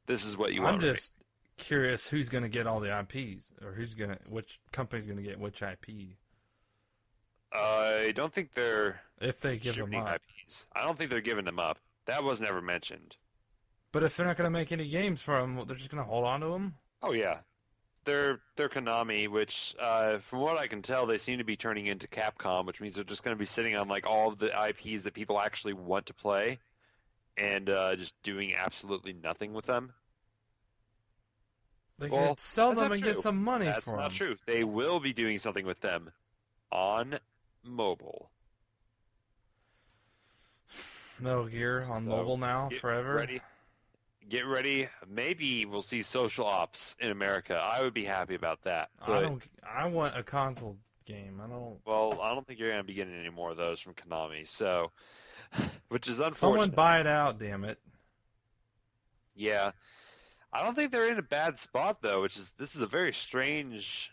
This is what you want. I'm just curious who's going to get all the IPs, or which company's going to get which IP. I don't think they're if they give them up. IPs. I don't think they're giving them up. That was never mentioned. But if they're not going to make any games for them, they're just going to hold on to them? Oh yeah. They're Konami, which, from what I can tell, they seem to be turning into Capcom, which means they're just going to be sitting on like all of the IPs that people actually want to play, and just doing absolutely nothing with them. They could sell them and get some money for them. That's not true. They will be doing something with them on mobile. Metal Gear on mobile now, forever. Get ready. Maybe we'll see social ops in America. I would be happy about that. I want a console game. Well, I don't think you're going to be getting any more of those from Konami. So, which is unfortunate. Someone buy it out, damn it. Yeah, I don't think they're in a bad spot though. This is a very strange.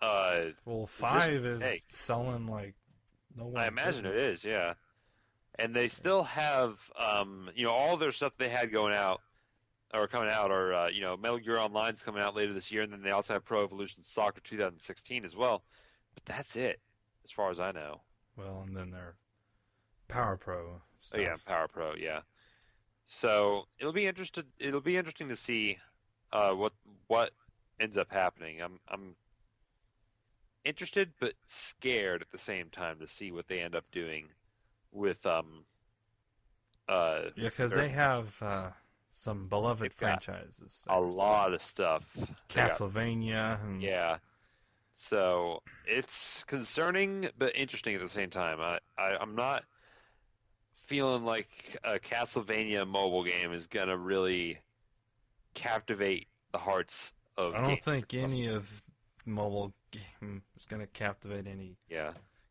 Well, 5 is selling like no one's I imagine business. It is, yeah. And they still have, all their stuff they had going out. Or coming out, or Metal Gear Online's coming out later this year, and then they also have Pro Evolution Soccer 2016 as well. But that's it, as far as I know. Well, and then their Power Pro stuff. Oh yeah, Power Pro, yeah. So it'll be interesting to see what ends up happening. I'm interested but scared at the same time to see what they end up doing with because they have. Some beloved franchises. A lot of stuff. Castlevania. Yeah. So it's concerning but interesting at the same time. I'm not feeling like a Castlevania mobile game is going to really captivate the hearts of I don't think any of mobile game is going to captivate any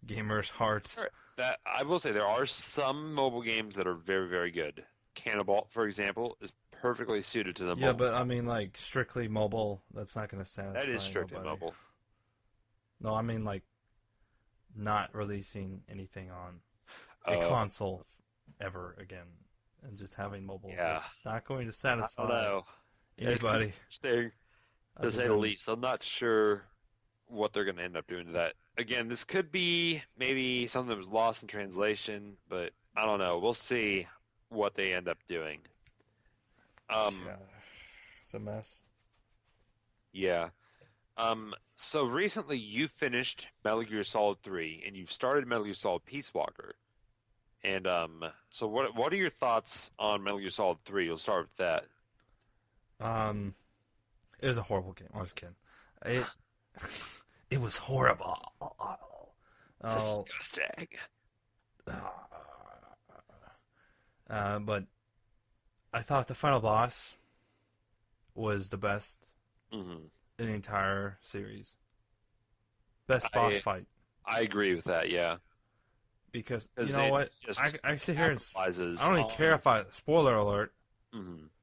gamers' hearts. That I will say there are some mobile games that are very, very good. Cannibal, for example, is perfectly suited to the mobile. Yeah, but I mean, like, strictly mobile, that's not going to satisfy That is strictly mobile. No, I mean, like, not releasing anything on a console ever again, and just having mobile. Yeah. Not going to satisfy anybody. To say the least. I'm not sure what they're going to end up doing to that. Again, this could be maybe something that was lost in translation, but I don't know. We'll see what they end up doing. It's a mess. Yeah. So recently you finished Metal Gear Solid 3 and you've started Metal Gear Solid Peace Walker. And so what are your thoughts on Metal Gear Solid 3? We'll start with that. It was a horrible game. I was kidding. It was horrible. Disgusting. But I thought the final boss was the best in the entire series. Best boss fight. I agree with that, yeah. Because, you know what? I sit here and I don't even care if I... Spoiler alert.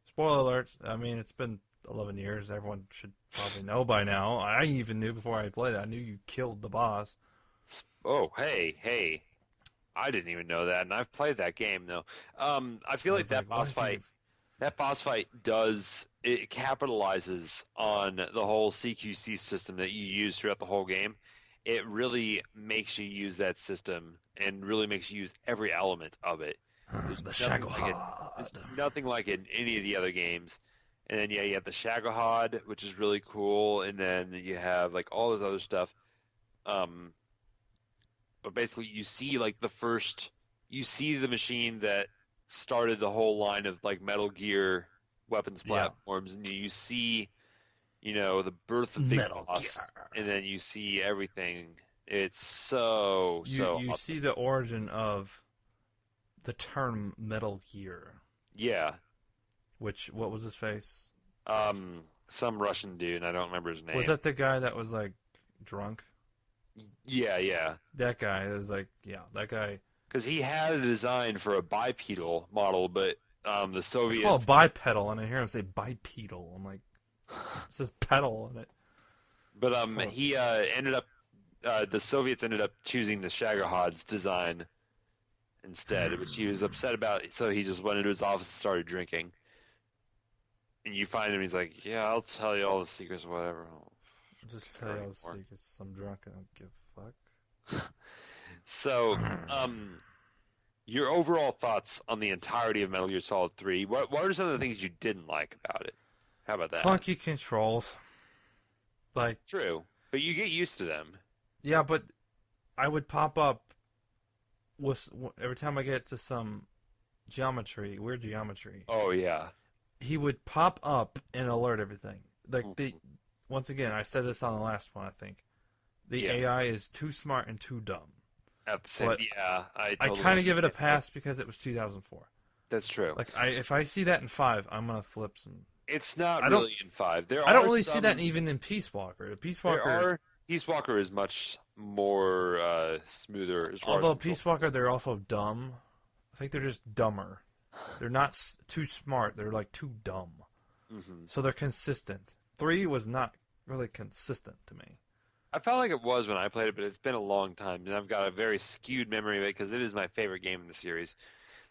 Spoiler alert. I mean, it's been 11 years. Everyone should probably know by now. I even knew before I played it. I knew you killed the boss. Oh, hey. I didn't even know that, and I've played that game though. I feel I like was that like, boss what did you... fight. That boss fight it capitalizes on the whole CQC system that you use throughout the whole game. It really makes you use that system and really makes you use every element of it. There's The nothing like it. There's Shagohod. nothing like it in any of the other games. And then yeah, you have the Shagohod, which is really cool, and then you have like all this other stuff. Um, but basically you see like you see the machine that started the whole line of like Metal Gear weapons Yeah. platforms, and you see, the birth of Big Metal Boss, Gear. and then you see everything. It's so You awesome. see the origin of the term Metal Gear, Yeah. what was his face? Some Russian dude, and I don't remember his name. Was that the guy that was like drunk? Yeah. That guy is like, yeah, that guy. Because he had a design for a bipedal model, but the I call it Soviets. bipedal, and I hear him say bipedal. I'm like, it says pedal in it. But he ended up. The Soviets ended up choosing the Shagohod's design instead, which he was upset about. So he just went into his office and started drinking. And you find him, he's like, "Yeah, I'll tell you all the secrets, or whatever." Just tell you all the secrets. I'm drunk. I don't give a fuck. So, your overall thoughts on the entirety of Metal Gear Solid 3? What are some of the things you didn't like about it? How about that? Clunky controls. Like, true, but you get used to them. Yeah, but I would pop up with every time I get to some weird geometry. Oh yeah. He would pop up and alert everything. Like once again, I said this on the last one. I think the AI is too smart and too dumb. At the same, I kind of give it a pass because it was 2004. That's true. Like if I see that in 5, I'm gonna flip some. It's not really in 5. I don't really see that even in Peace Walker. Peace Walker is much more smoother. Although Peace Walker, they're also dumb. I think they're just dumber. They're not too smart. They're like too dumb. Mm-hmm. So they're consistent. 3 was not really consistent to me. I felt like it was when I played it, but it's been a long time, and I've got a very skewed memory of it because it is my favorite game in the series.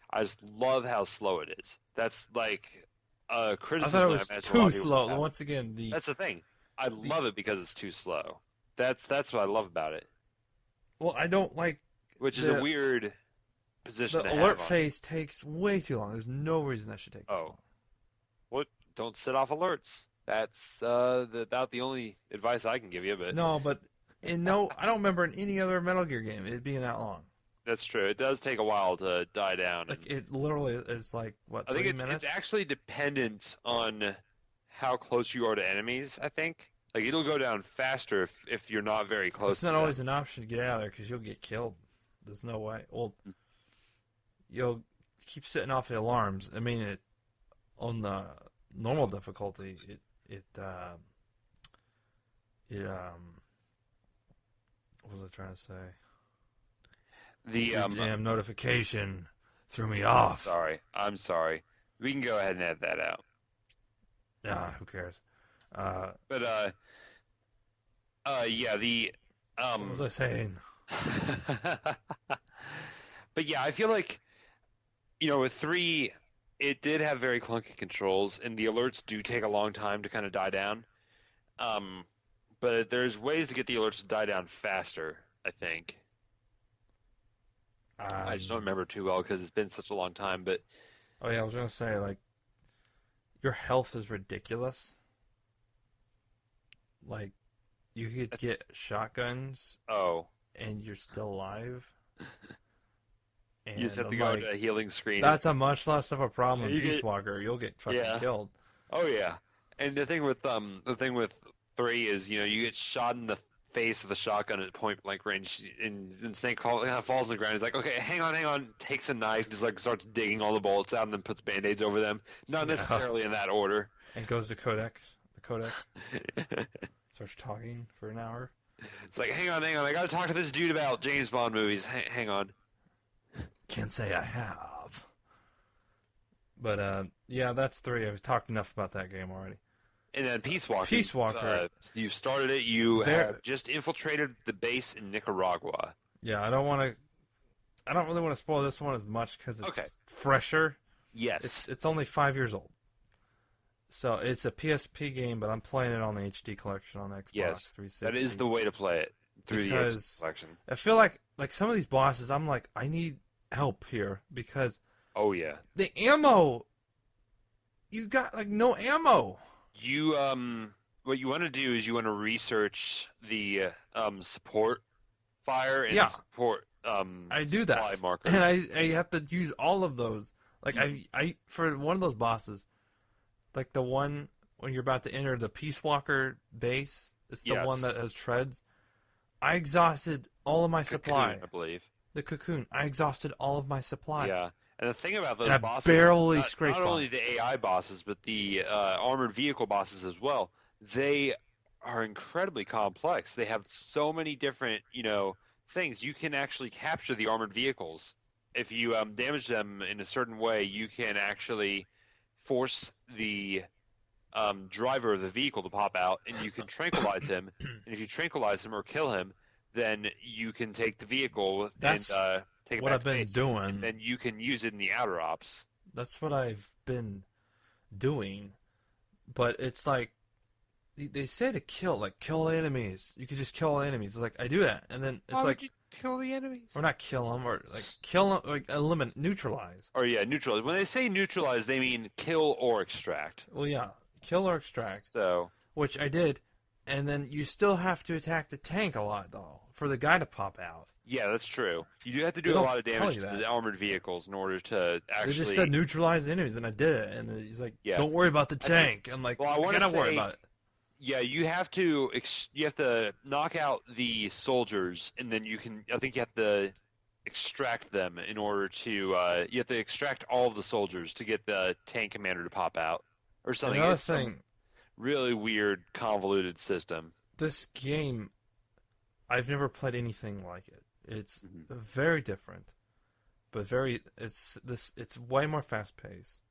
I just love how slow it is. That's like a criticism. I thought it was too slow. Once again, that's the thing. I love it because it's too slow. That's what I love about it. Well, I don't like. Which is a weird position to have. The alert phase takes way too long. There's no reason that should take. Oh, what? Don't set off alerts. That's about the only advice I can give you. But no, I don't remember in any other Metal Gear game it being that long. That's true. It does take a while to die down. Like it literally is like what? I think 3 it's minutes? actually dependent on how close you are to enemies. I think like it'll go down faster if you're not very close. It's not always an option to get out of there because you'll get killed. There's no way. Well, you'll keep setting off the alarms. I mean, on the normal difficulty, what was I trying to say? The damn notification threw me off. I'm sorry. We can go ahead and edit that out. Who cares? Yeah, the what was I saying? But yeah, I feel like with 3, it did have very clunky controls, and the alerts do take a long time to kind of die down. But there's ways to get the alerts to die down faster, I think. I just don't remember too well because it's been such a long time. But oh yeah, I was gonna say like your health is ridiculous. Like you could get shotguns. Oh, and you're still alive. And you just have to go to a healing screen. That's a much less of a problem in Peace Walker. You'll get fucking killed. Oh yeah, and the thing with 3 is you get shot in the face of the shotgun at point blank range, and Snake falls on the ground. He's like, okay, hang on, takes a knife, just like starts digging all the bullets out, and then puts band-aids over them. Not necessarily in that order. And goes to the codex. Starts talking for an hour. It's like, hang on, I gotta talk to this dude about James Bond movies. Hang on. Can't say I have. But yeah, that's 3. I've talked enough about that game already. And then Peace Walker. You've started it. You have just infiltrated the base in Nicaragua. Yeah, I don't want to. I don't really want to spoil this one as much because it's Okay. fresher. Yes. It's only 5 years old. So it's a PSP game, but I'm playing it on the HD collection on Xbox 360. That is the way to play it through the HD collection. I feel like some of these bosses, I'm like, I need help here because Oh yeah. the ammo, you got like no ammo. You what you want to do is you want to research the support fire and Yeah. support I do supply that, markers. and I have to use all of those. Like I for one of those bosses, like the one when you're about to enter the Peace Walker base, it's the one that has treads. I exhausted all of my supply. I believe. The cocoon. I exhausted all of my supply. Yeah. And the thing about those And bosses, barely not scraped only by. the AI bosses, but the armored vehicle bosses as well, they are incredibly complex. They have so many different, things. You can actually capture the armored vehicles. If you damage them in a certain way, you can actually force the driver of the vehicle to pop out, and you can tranquilize him. And if you tranquilize him or kill him, then you can take the vehicle That's and take it what back I've to been base. doing. And then you can use it in the outer ops. That's what I've been doing. But it's like they say to kill enemies. You can just kill enemies. It's like I do that, and then it's Why like would you kill the enemies? or not kill them, or like kill them, like eliminate, neutralize. Or yeah, neutralize. When they say neutralize, they mean kill or extract. Well, yeah, kill or extract, So which I did, and then you still have to attack the tank a lot though for the guy to pop out. yeah, that's true. You do have to They do a don't lot of tell damage you to that. the armored vehicles in order to actually. They just said neutralize the enemies, and I did it. And he's like, Yeah. "Don't worry about the I think- tank." I'm like, well, I "I wanna gotta worry say- about it." Yeah, you have to knock out the soldiers, and then I think you have to extract them in order to. You have to extract all of the soldiers to get the tank commander to pop out, or something. Another It's some thing, really weird, convoluted system. this game, I've never played anything like it. It's Mhm. very different, but it's way more fast paced,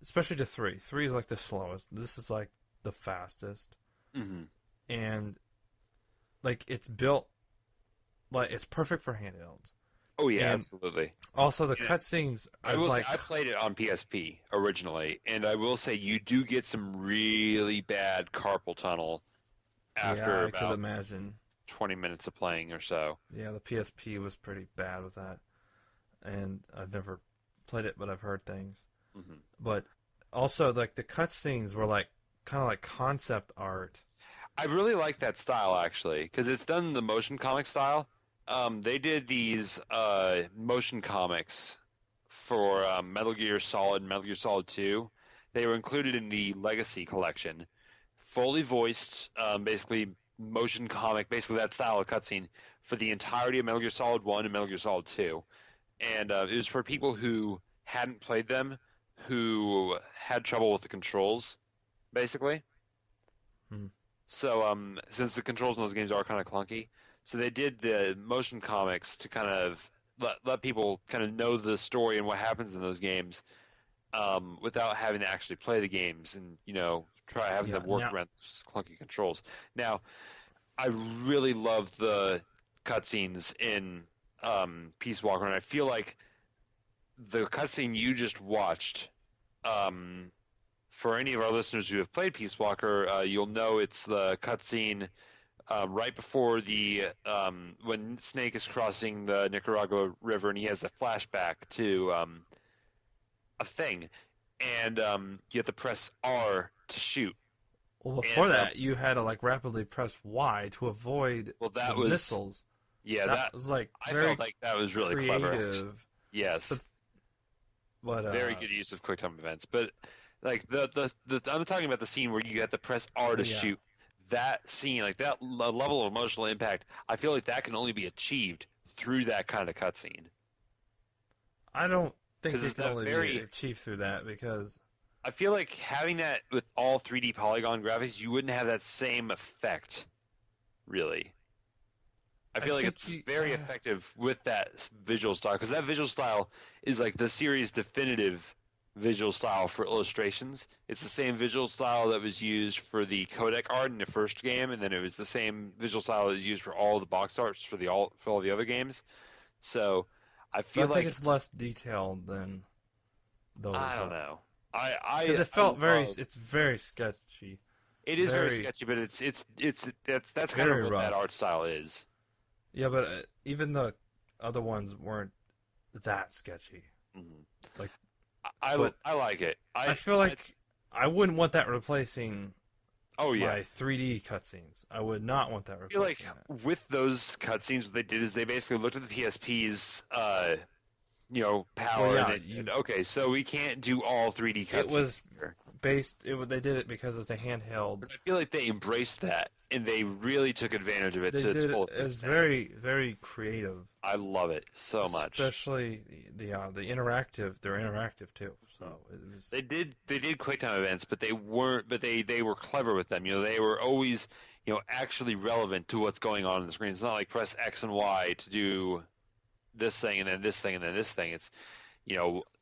especially to 3. 3 is like the slowest. This is like the fastest, Mm-hmm. and like it's built like it's perfect for handhelds. Oh yeah, And absolutely. Also, the Yeah. cutscenes. I will say I played it on PSP originally, and I will say you do get some really bad carpal tunnel after I could about imagine. 20 minutes of playing or so. Yeah, the PSP was pretty bad with that, and I've never played it, but I've heard things. Mm-hmm. But also, like the cutscenes were like kind of like concept art. I really like that style actually, because it's done in the motion comic style. They did these motion comics for Metal Gear Solid and Metal Gear Solid 2. They were included in the Legacy collection. Fully voiced, basically motion comic, basically that style of cutscene for the entirety of Metal Gear Solid 1 and Metal Gear Solid 2. And it was for people who hadn't played them, who had trouble with the controls, basically. Hmm. So, since the controls in those games are kind of clunky, so they did the motion comics to kind of let people kind of know the story and what happens in those games, without having to actually play the games and try having to work around those clunky controls. Now, I really loved the cutscenes in Peace Walker, and I feel like the cutscene you just watched. For any of our listeners who have played Peace Walker, you'll know it's the cutscene right before when Snake is crossing the Nicaragua River, and he has a flashback to a thing, and you have to press R to shoot. Well, before that, you had to like rapidly press Y to avoid the missiles. Yeah, that was like I very felt like that was really creative. clever. Yes, but very good use of QuickTime events. But like I'm talking about the scene where you have to press R to shoot. That scene, like that level of emotional impact, I feel like that can only be achieved through that kind of cutscene. I don't think it's it can only be achieved through that, because I feel like having that with all 3D polygon graphics, you wouldn't have that same effect, really. I feel like it's very effective with that visual style, because that visual style is like the series' definitive visual style for illustrations. It's the same visual style that was used for the codec art in the first game, and then it was the same visual style that was used for all the box arts for all the other games. So I feel think it's less detailed than those. I don't know. Because it felt it's very sketchy. It is very sketchy, but that's kind of what rough. that art style is. Yeah, but even the other ones weren't that sketchy. Mm-hmm. Like, I like it. I feel like I wouldn't want that replacing. Oh yeah, my 3D cutscenes. I would not want that replacing. I feel like with those cutscenes, what they did is they basically looked at the PSP's power, and they said, okay, so we can't do all 3D cutscenes. It was they did it because it's a handheld. But I feel like they embraced that, and they really took advantage of it to its full extent. It's very, very creative. I love it so much. Especially the interactive. They're interactive too. So it was... They did QuickTime events, but they weren't. But they were clever with them. They were always actually relevant to what's going on the screen. It's not like press X and Y to do this thing and then this thing and then this thing. It's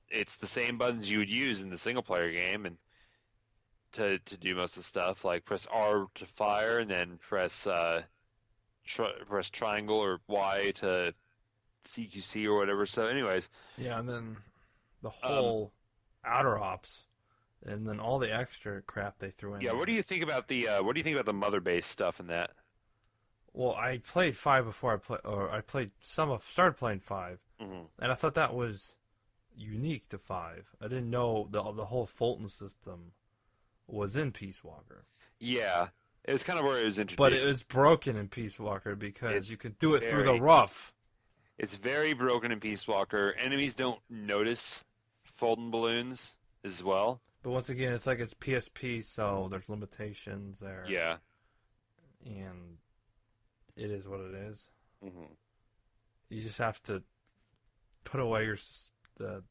it's the same buttons you would use in the single player game and to do most of the stuff, like press R to fire and then press press triangle or Y to CQC or whatever. So anyways, yeah, and then the whole outer ops and then all the extra crap they threw in. Yeah, what do you think about the mother base stuff in that? Well, I played 5 before I played started playing 5, and I thought that was unique to 5. I didn't know the whole Fulton system was in Peace Walker. Yeah, it's kind of where it was introduced. But it was broken in Peace Walker because you could do it through the rough. It's very broken in Peace Walker. Enemies don't notice Fulton balloons as well. But once again, it's like it's PSP, so there's limitations there. Yeah. And it is what it is. Mm-hmm. You just have to put away the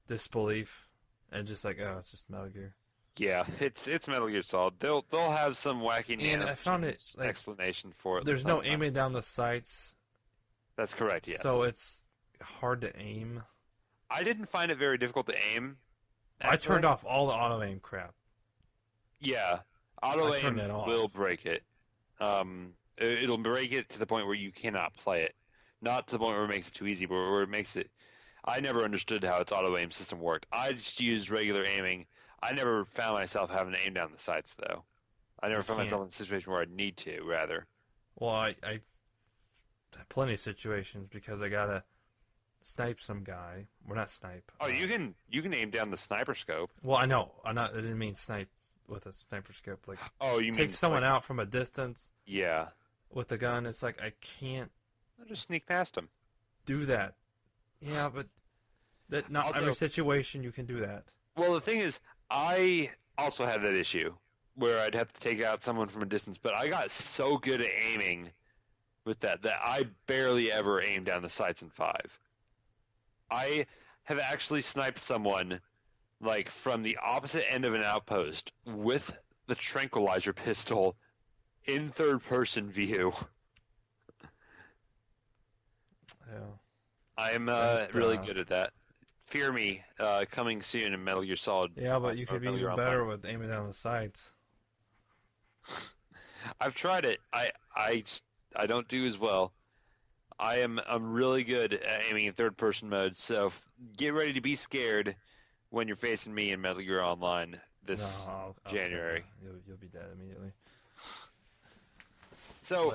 disbelief and just like, oh, it's just Metal Gear. Yeah, it's Metal Gear Solid. They'll have some wacky and I found it explanation for it. There's no aiming down the sights. That's correct. Yes. So it's hard to aim. I didn't find it very difficult to aim. I turned off all the auto aim crap. Yeah, auto aim will break it. It'll break it to the point where you cannot play it. Not to the point where it makes it too easy, but where it makes it. I never understood how its auto aim system worked. I just used regular aiming. I never found myself having to aim down the sights, though. I never found myself in a situation where I'd need to, rather. Well, I have plenty of situations because I gotta snipe some guy. Well, not snipe. Oh, you can aim down the sniper scope. Well, I know. I didn't mean snipe with a sniper scope. Like, you take someone out from a distance. Yeah. With a gun, it's like I can't. I'll just sneak past him. Do that. Yeah, but not also, every situation you can do that. Well, the thing is, I also had that issue where I'd have to take out someone from a distance, but I got so good at aiming with that I barely ever aimed down the sights in 5. I have actually sniped someone like from the opposite end of an outpost with the tranquilizer pistol in third-person view. Yeah. I'm really good at that. Fear Me, coming soon in Metal Gear Solid. Yeah, but you could be even better with aiming down the sights. I've tried it. I don't do as well. I'm really good at aiming in third person mode, so get ready to be scared when you're facing me in Metal Gear Online this January. You'll be dead immediately. So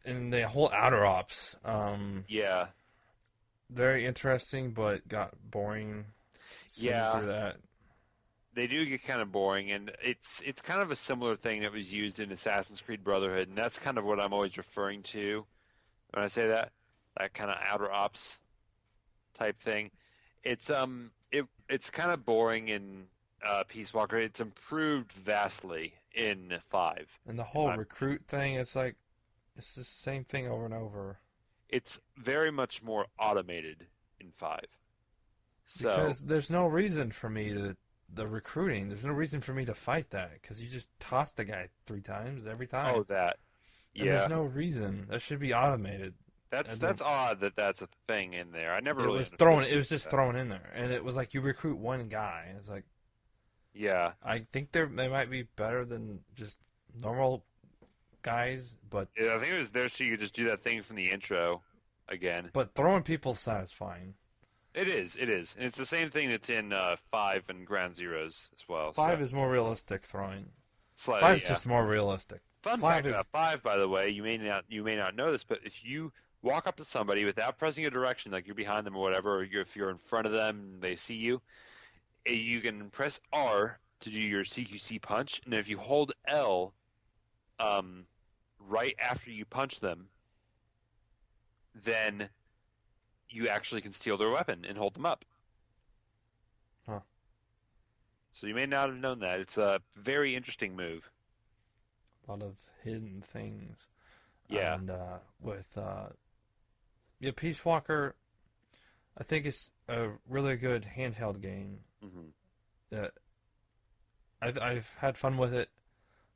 and the whole outer ops, yeah, very interesting, but got boring. Yeah, through that. They do get kind of boring, and it's kind of a similar thing that was used in Assassin's Creed Brotherhood, and that's kind of what I'm always referring to when I say that kind of outer ops type thing. It's kind of boring in Peace Walker. It's improved vastly in 5. And the whole recruit thing, it's like it's the same thing over and over. It's very much more automated in 5. So because there's no reason for me the recruiting. There's no reason for me to fight that because you just toss the guy 3 times every time. Oh, that. Yeah. And there's no reason. That should be automated. That's odd that's a thing in there. I never really. It was just thrown in there, and it was like you recruit one guy. It's like. Yeah. I think they might be better than just normal guys, but. Yeah, I think it was there so you could just do that thing from the intro. again. But throwing people's satisfying. It is. And it's the same thing that's in 5 and Ground Zeroes as well. 5 is more realistic throwing. Slightly, 5 is just more realistic. Fun fact about 5, by the way, you may not know this, but if you walk up to somebody without pressing a direction, like you're behind them or whatever, or if you're in front of them and they see you, you can press R to do your CQC punch, and if you hold L right after you punch them, then you actually can steal their weapon and hold them up. Huh. So you may not have known that. It's a very interesting move. A lot of hidden things. Yeah. And with Peace Walker, I think it's a really good handheld game. Mm-hmm. I've had fun with it,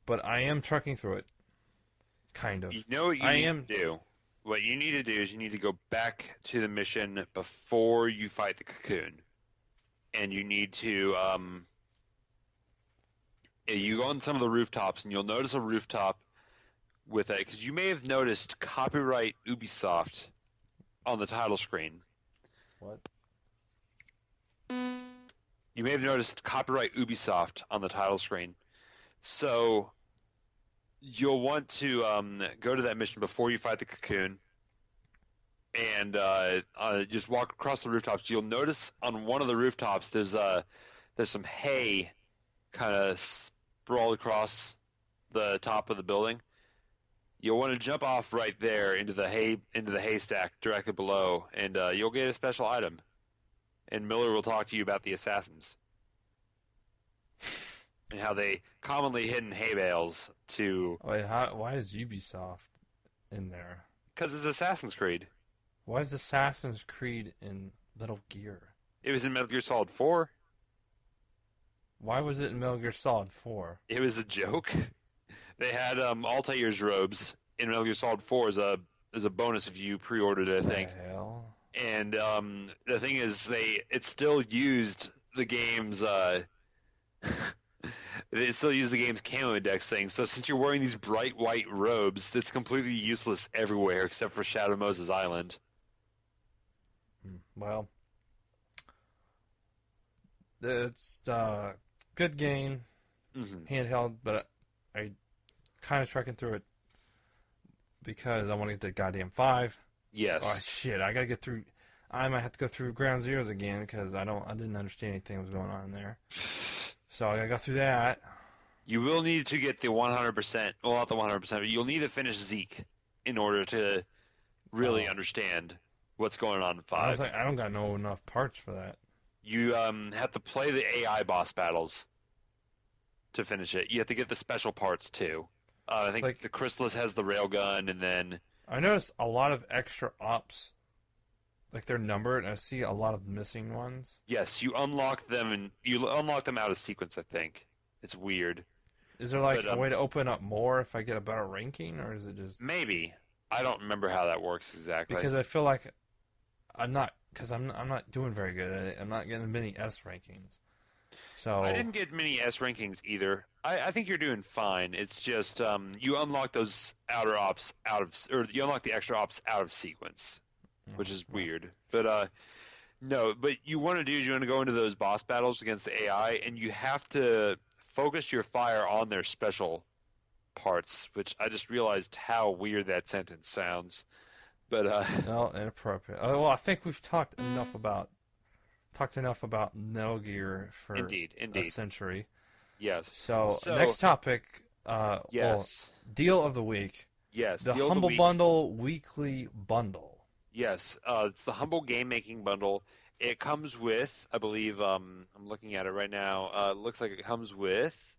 but I am trucking through it. Kind of. You know what you need to do? What you need to do is you need to go back to the mission before you fight the cocoon. And you need to, you go on some of the rooftops, and you'll notice a rooftop with it, because you may have noticed copyright Ubisoft on the title screen. What? You may have noticed copyright Ubisoft on the title screen. So you'll want to go to that mission before you fight the cocoon and just walk across the rooftops. You'll notice on one of the rooftops there's some hay kind of sprawled across the top of the building. You'll want to jump off right there into the haystack directly below, and you'll get a special item. And Miller will talk to you about the assassins and how they commonly hid in hay bales to... Wait, why is Ubisoft in there? Because it's Assassin's Creed. Why is Assassin's Creed in Metal Gear? It was in Metal Gear Solid 4. Why was it in Metal Gear Solid 4? It was a joke. They had Altair's robes in Metal Gear Solid 4 as a bonus if you pre-ordered it, I think. The hell? And the thing is, it still used the game's camo index thing. So since you're wearing these bright white robes, it's completely useless everywhere except for Shadow Moses Island. Well, it's a good game, handheld, but I kind of trucking through it because I want to get to goddamn 5. Yes. Oh shit! I gotta get through. I might have to go through Ground Zeroes again because I didn't understand anything that was going on in there. So I gotta go through that. You will need to get the 100%. Well, not the 100%, but you'll need to finish Zeke in order to really understand what's going on in 5. I don't got enough parts for that. You have to play the AI boss battles to finish it. You have to get the special parts too. I think the Chrysalis has the railgun, and then I noticed a lot of extra ops, like they're numbered, and I see a lot of missing ones. Yes, you unlock them, and you unlock them out of sequence. I think it's weird. Is there a way to open up more if I get a better ranking, or is it just maybe? I don't remember how that works exactly. Because I feel like I'm not doing very good at it. I'm not getting many S rankings. So I didn't get many S rankings either. I think you're doing fine. It's just you unlock those outer ops you unlock the extra ops out of sequence, which is weird. But no, but you want to go into those boss battles against the AI, and you have to focus your fire on their special parts, which I just realized how weird that sentence sounds. But no, inappropriate. Well, I think we've talked enough about Metal Gear for a century. Yes. So next topic. Yes. Well, deal of the week. Yes. The Humble Bundle weekly bundle. Yes. It's the Humble Game Making Bundle. It comes with, I believe, I'm looking at it right now. It looks like it comes with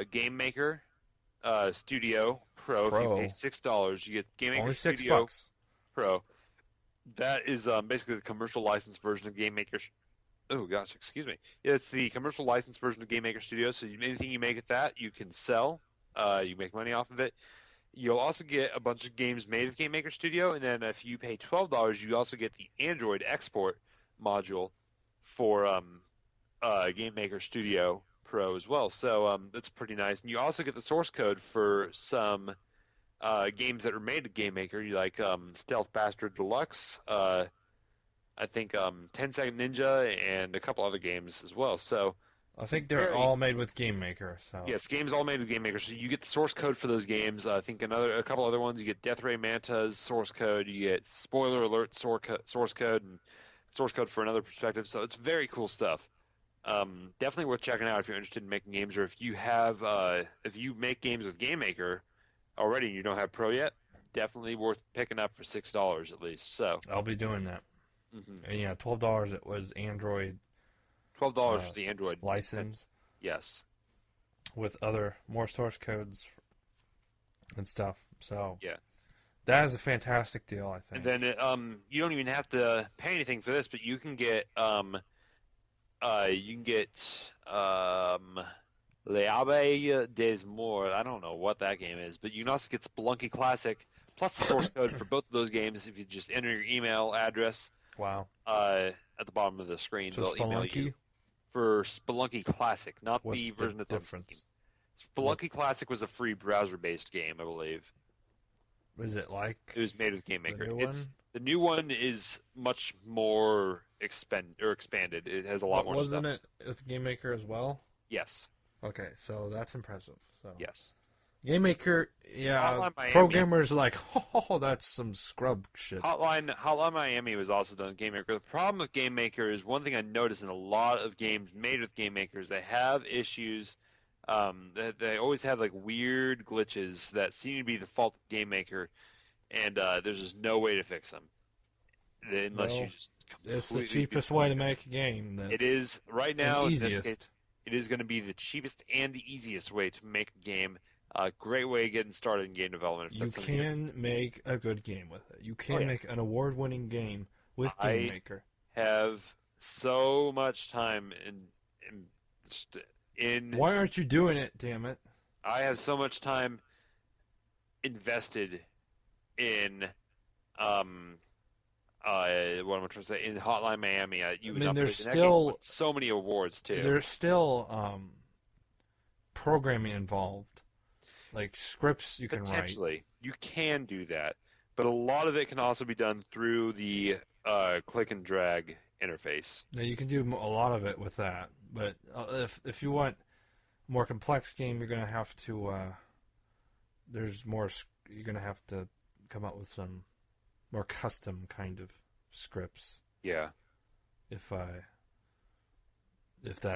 Game Maker Studio Pro. If you pay $6, you get Game Maker only Studio $6 Pro. That is basically the commercial license version of Game Maker. Oh gosh, excuse me. It's the commercial license version of Game Maker Studio. So anything you make with that, you can sell. You make money off of it. You'll also get a bunch of games made with Game Maker Studio, and then if you pay $12, you also get the Android export module for Game Maker Studio Pro as well. So that's pretty nice. And you also get the source code for some games that were made at Game Maker, like Stealth Bastard Deluxe, I think 10 Second Ninja, and a couple other games as well. So I think they're all made with Game Maker. So yes, games all made with Game Maker. So you get the source code for those games. I think a couple other ones. You get Death Ray Manta's source code. You get Spoiler Alert source code and source code for another perspective. So it's very cool stuff. Definitely worth checking out if you're interested in making games, or if you have if you make games with Game Maker already and you don't have Pro yet. Definitely worth picking up for $6 at least. So I'll be doing that. Mm-hmm. And yeah, $12. It was Android. $12 for the Android license. Yes. With more source codes and stuff. So yeah, that is a fantastic deal, I think. And then you don't even have to pay anything for this, but you can get L'Abbé des Morts. I don't know what that game is, but you can also get Spelunky Classic plus the source code for both of those games if you just enter your email address. Wow. At the bottom of the screen, so they'll email you for Spelunky Classic, not the version that's on Steam. Spelunky Classic was a free browser-based game, I believe. Is it like it was made with Game Maker? The new one is much more expanded. It has a lot more wasn't stuff. It with Game Maker as well? Yes. Okay, so that's impressive. So yes. Game Maker, programmers are like, oh, that's some scrub shit. Hotline Miami was also done with Game Maker. The problem with Game Maker is one thing I noticed in a lot of games made with Game Maker is they have issues. They always have like weird glitches that seem to be the fault of Game Maker, and there's just no way to fix them unless you just. It's the cheapest way to make a game. It is right now. Easiest. In this case, it is going to be the cheapest and the easiest way to make a game. Great way of getting started in game development. You can make a good game with it. You can make an award-winning game with Game Maker. I have so much time in. Why aren't you doing it? Damn it! I have so much time invested in what am I trying to say? In Hotline Miami. There's still so many awards too. There's still programming involved. Like scripts you can write. Potentially. You can do that. But a lot of it can also be done through the click and drag interface. Now you can do a lot of it with that. But if you want a more complex game, you're going to have to you're going to have to come up with some more custom kind of scripts. Yeah. If that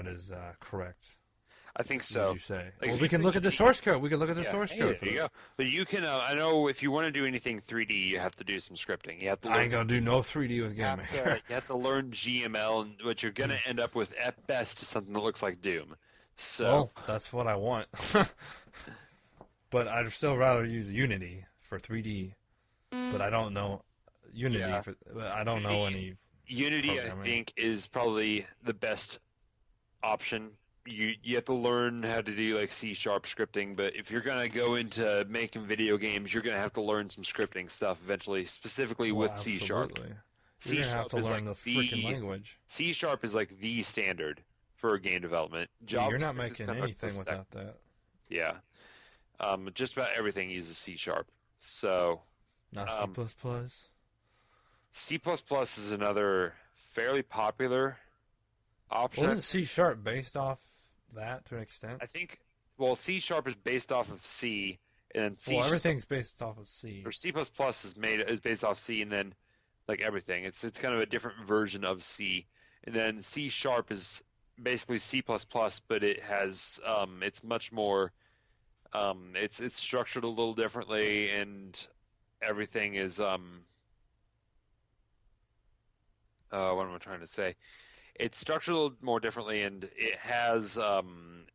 is correct. I think so. What did you say? Like we can look at the source code. We can look at the source code. There you go. But you can. I know if you want to do anything 3D, you have to do some scripting. You have to. I ain't gonna do no 3D with Game Maker. You have to learn GML, but you're gonna end up with at best something that looks like Doom. So. Well, that's what I want. But I'd still rather use Unity for 3D. But I don't know Unity. Yeah. I don't know any. Unity, I think, is probably the best option. You have to learn how to do like C# scripting, but if you're gonna go into making video games, you're gonna have to learn some scripting stuff eventually, specifically with C#. You're gonna have to learn the freaking language. C# is like the standard for game development. You're not making anything without that. Yeah, just about everything uses C#. So not C++. C++ is another fairly popular option. Wasn't C# based off that to an extent? I think. Well, C# is based off of C, and then C. Well, everything's based off of C. Or C++ is based off C, and then like everything, it's kind of a different version of C. And then C# is basically C++, but it has it's much more. It's structured a little differently, and everything is what am I trying to say? It's structured a little more differently, and it has some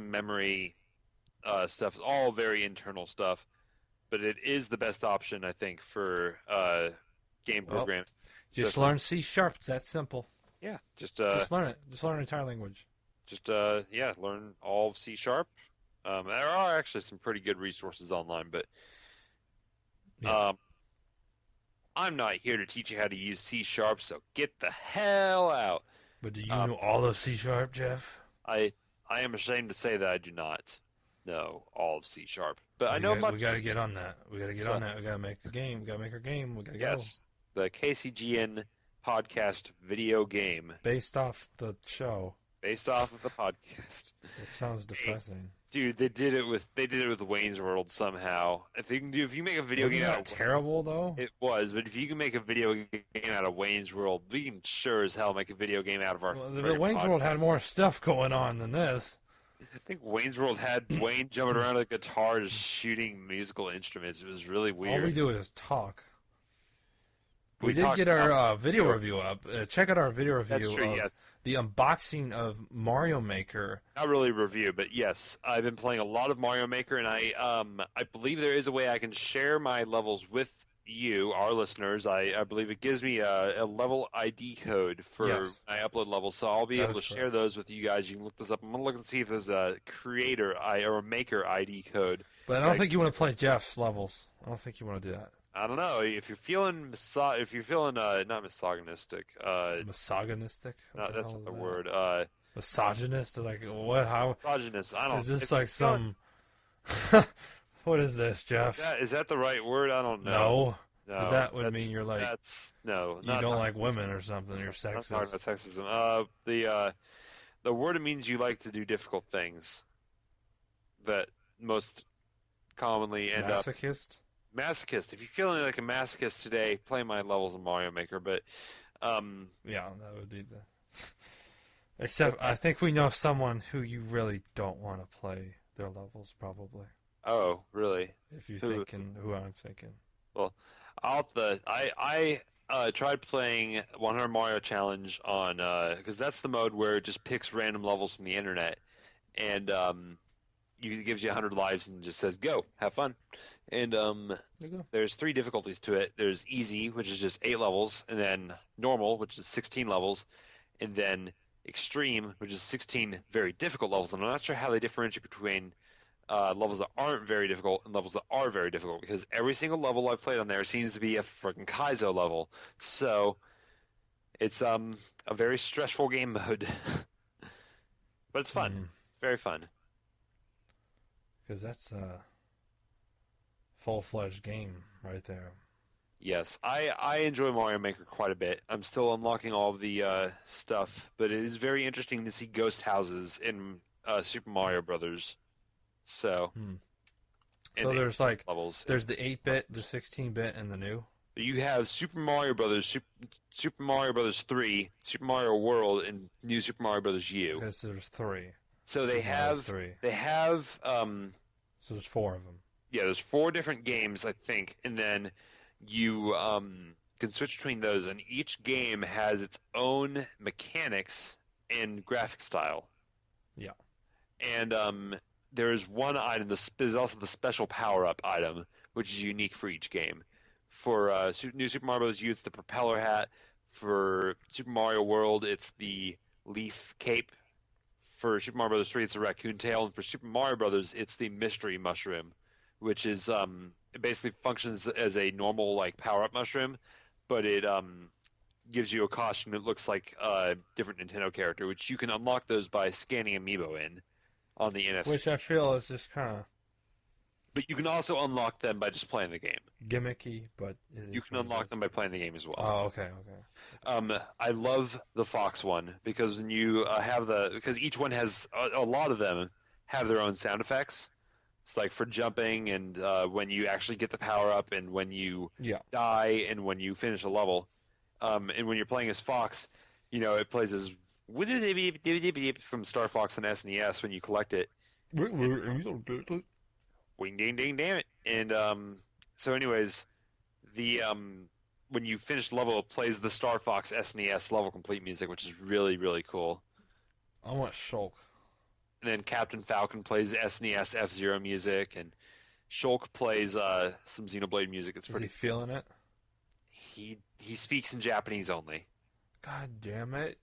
memory stuff. It's all very internal stuff, but it is the best option, I think, for game programming. Just learn C#. It's that simple. Yeah, just learn it. Just learn an entire language. Just learn all of C#. There are actually some pretty good resources online, but I'm not here to teach you how to use C#, so get the hell out. But do you know all of C#, Jeff? I am ashamed to say that I do not. know all of C#. But I know We much. gotta get on that. We gotta get on that. We gotta make the game. We gotta make our game. We gotta Yes, the KCGN podcast video game based off the show. based off of the podcast. It sounds depressing. Dude, they did it with Wayne's World somehow. If you make a video game out of terrible though? It was, but if you can make a video game out of Wayne's World, we can sure as hell make a video game out of our. Well, the Wayne's World had more stuff going on than this. I think Wayne's World had Wayne jumping around with a guitar, just shooting musical instruments. It was really weird. All we do is talk. We did talked get our video review up. Check out our video review That's true, of yes. the unboxing of Mario Maker. Not really a review, but yes, I've been playing a lot of Mario Maker, and I believe there is a way I can share my levels with you, our listeners. I believe it gives me a level ID code for Yes. my upload levels, so I'll be That able to is share those with you guys. You can look this up. I'm gonna look and see if there's a creator or a maker ID code. But I don't think you want to play Jeff's levels. I don't think you want to do that. I don't know if you're feeling not misogynistic. Misogynistic? No, What the that's hell not the is word. Misogynist? Like what? How Misogynist. I don't. is this if like you're some? What is this, Jeff? Is that the right word? I don't know. No, 'cause that would mean you're like no. you don't like women or something. You're I'm talking about sexist. sexism. The word means you like to do difficult things that most commonly end up Masochist. masochist. If you're feeling like a masochist today, play my levels of Mario Maker. But Yeah, that would be the. Except I think we know someone who you really don't want to play their levels, probably. oh, really? If you're Who? thinking who I'm thinking. Well, I tried playing 100 Mario Challenge on because that's the mode where it just picks random levels from the internet, and it gives you 100 lives and just says go, have fun. And There you go. there's 3 difficulties to it. There's easy, which is just 8 levels, and then normal, which is 16 levels, and then extreme, which is 16 very difficult levels. And I'm not sure how they differentiate between levels that aren't very difficult and levels that are very difficult, because every single level I've played on there seems to be a freaking Kaizo level. So it's a very stressful game mode, but it's fun. Very fun. Because that's a full-fledged game right there. Yes, I enjoy Mario Maker quite a bit. I'm still unlocking all of the stuff, but it is very interesting to see ghost houses in Super Mario Brothers. So, So there's like levels. there's the 8-bit, the 16-bit, and the new. You have Super Mario Brothers, Super Mario Brothers 3, Super Mario World, and New Super Mario Brothers U. Because there's 3. So they Super Mario have 3. they have So there's 4 of them. yeah, there's 4 different games I think, and then you can switch between those, and each game has its own mechanics and graphic style. Yeah. And there's one item. There's also the special power-up item, which is unique for each game. For New Super Mario Bros. U, it's the propeller hat. For Super Mario World, it's the leaf cape. For Super Mario Bros. 3, it's the raccoon tail. And for Super Mario Bros., it's the mystery mushroom, which is it basically functions as a normal like power-up mushroom, but it gives you a costume that looks like a different Nintendo character, which you can unlock those by scanning Amiibo in on the NFC. Which I feel is just kind of But you can also unlock them by just playing the game. gimmicky, but You can unlock them by playing the game as well. Oh, okay. I love the Fox one because when you because each one has a lot of them have their own sound effects. It's like for jumping and when you actually get the power up and when you die and when you finish a level. And when you're playing as Fox, it plays as from Star Fox and SNES when you collect it. Wing ding ding damn it. And so anyways, the when you finish the level, it plays the Star Fox SNES level complete music, which is really, really cool. I want Shulk. And then Captain Falcon plays SNES F-Zero music, and Shulk plays some Xenoblade music. It's pretty. Is he feeling it? He speaks in Japanese only. God damn it!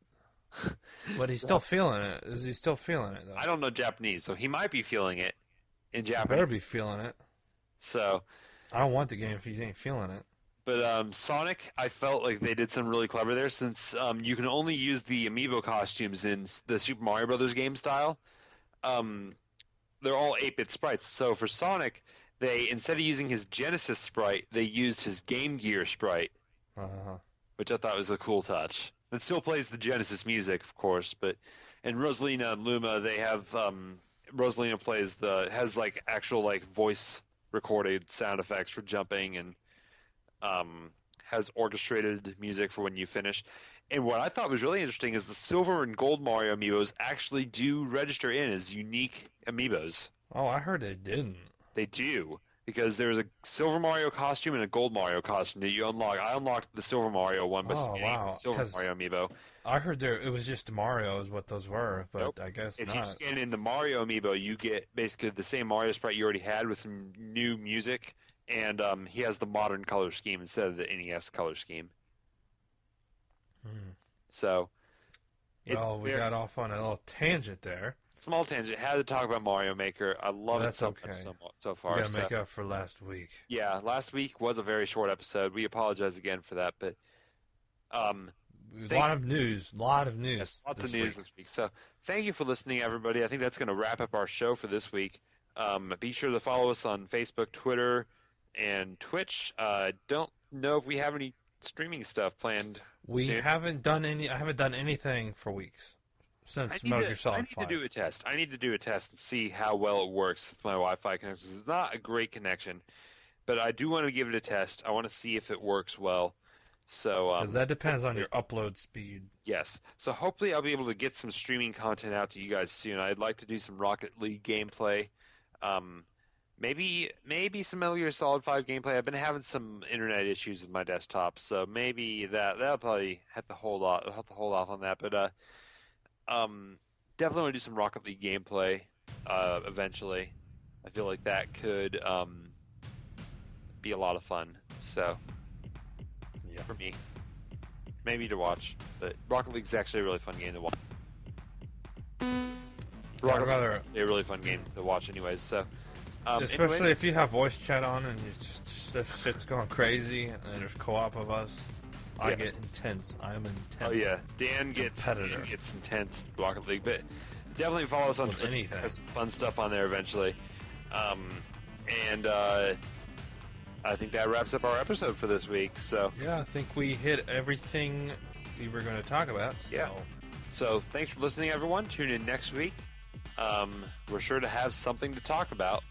But he's still feeling it. Is he still feeling it though? I don't know Japanese, so he might be feeling it in He Japanese. better be feeling it. So I don't want the game if he ain't feeling it. But Sonic, I felt like they did something really clever there, since you can only use the amiibo costumes in the Super Mario Brothers game style. they're all 8-bit sprites. So for Sonic, they instead of using his Genesis sprite, they used his Game Gear sprite, which I thought was a cool touch. It still plays the Genesis music, of course, but and Rosalina and Luma, they have Rosalina has like actual like voice recorded sound effects for jumping and has orchestrated music for when you finish. And what I thought was really interesting is the Silver and Gold Mario amiibos actually do register in as unique amiibos. Oh, I heard they didn't. They do, because there's a Silver Mario costume and a Gold Mario costume that you unlock. I unlocked the Silver Mario one by scanning the Silver Mario amiibo. I heard it was just Mario is what those were, but nope. I guess if not. If you scan in the Mario amiibo, you get basically the same Mario sprite you already had with some new music, and he has the modern color scheme instead of the NES color scheme. So, well, we got off on a little tangent there. Small tangent. Had to talk about Mario Maker. I love it so much so far. We gotta make up for last week. Yeah, last week was a very short episode. We apologize again for that, but a lot of news. Yes, lots of news this week. So, thank you for listening, everybody. I think that's going to wrap up our show for this week. Be sure to follow us on Facebook, Twitter, and Twitch. Don't know if we have any streaming stuff planned. We haven't done any. I haven't done anything for weeks since Metal Gear Solid 5. I need to do a test. I need to do a test and see how well it works with my Wi-Fi connection. It's not a great connection, but I do want to give it a test. I want to see if it works well. So because that depends on your upload speed. Yes. So hopefully I'll be able to get some streaming content out to you guys soon. I'd like to do some Rocket League gameplay. Maybe some Metal Gear Solid 5 gameplay. I've been having some internet issues with my desktop, so maybe that'll probably have to hold off on that. But definitely want to do some Rocket League gameplay eventually. I feel like that could be a lot of fun. So yeah, for me, maybe to watch. But Rocket League's actually a really fun game to watch. Rocket League's actually a really fun game to watch, anyways. So. Especially if you have voice chat on and shit's going crazy and there's co-op of us, I get intense. I am intense. Oh yeah, Dan gets intense Rocket League, but definitely follow us on Twitter. There's some fun stuff on there eventually. And I think that wraps up our episode for this week. So yeah, I think we hit everything we were going to talk about. So. Yeah. So thanks for listening, everyone. Tune in next week. We're sure to have something to talk about.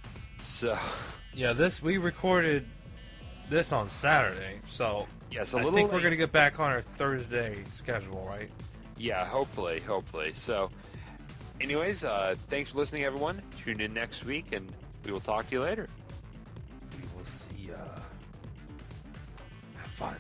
So yeah, we recorded this on Saturday, so yes, I think we're gonna get back on our Thursday schedule, right? Yeah, hopefully. So, anyways, thanks for listening, everyone. Tune in next week, and we will talk to you later. We will see ya. Have fun.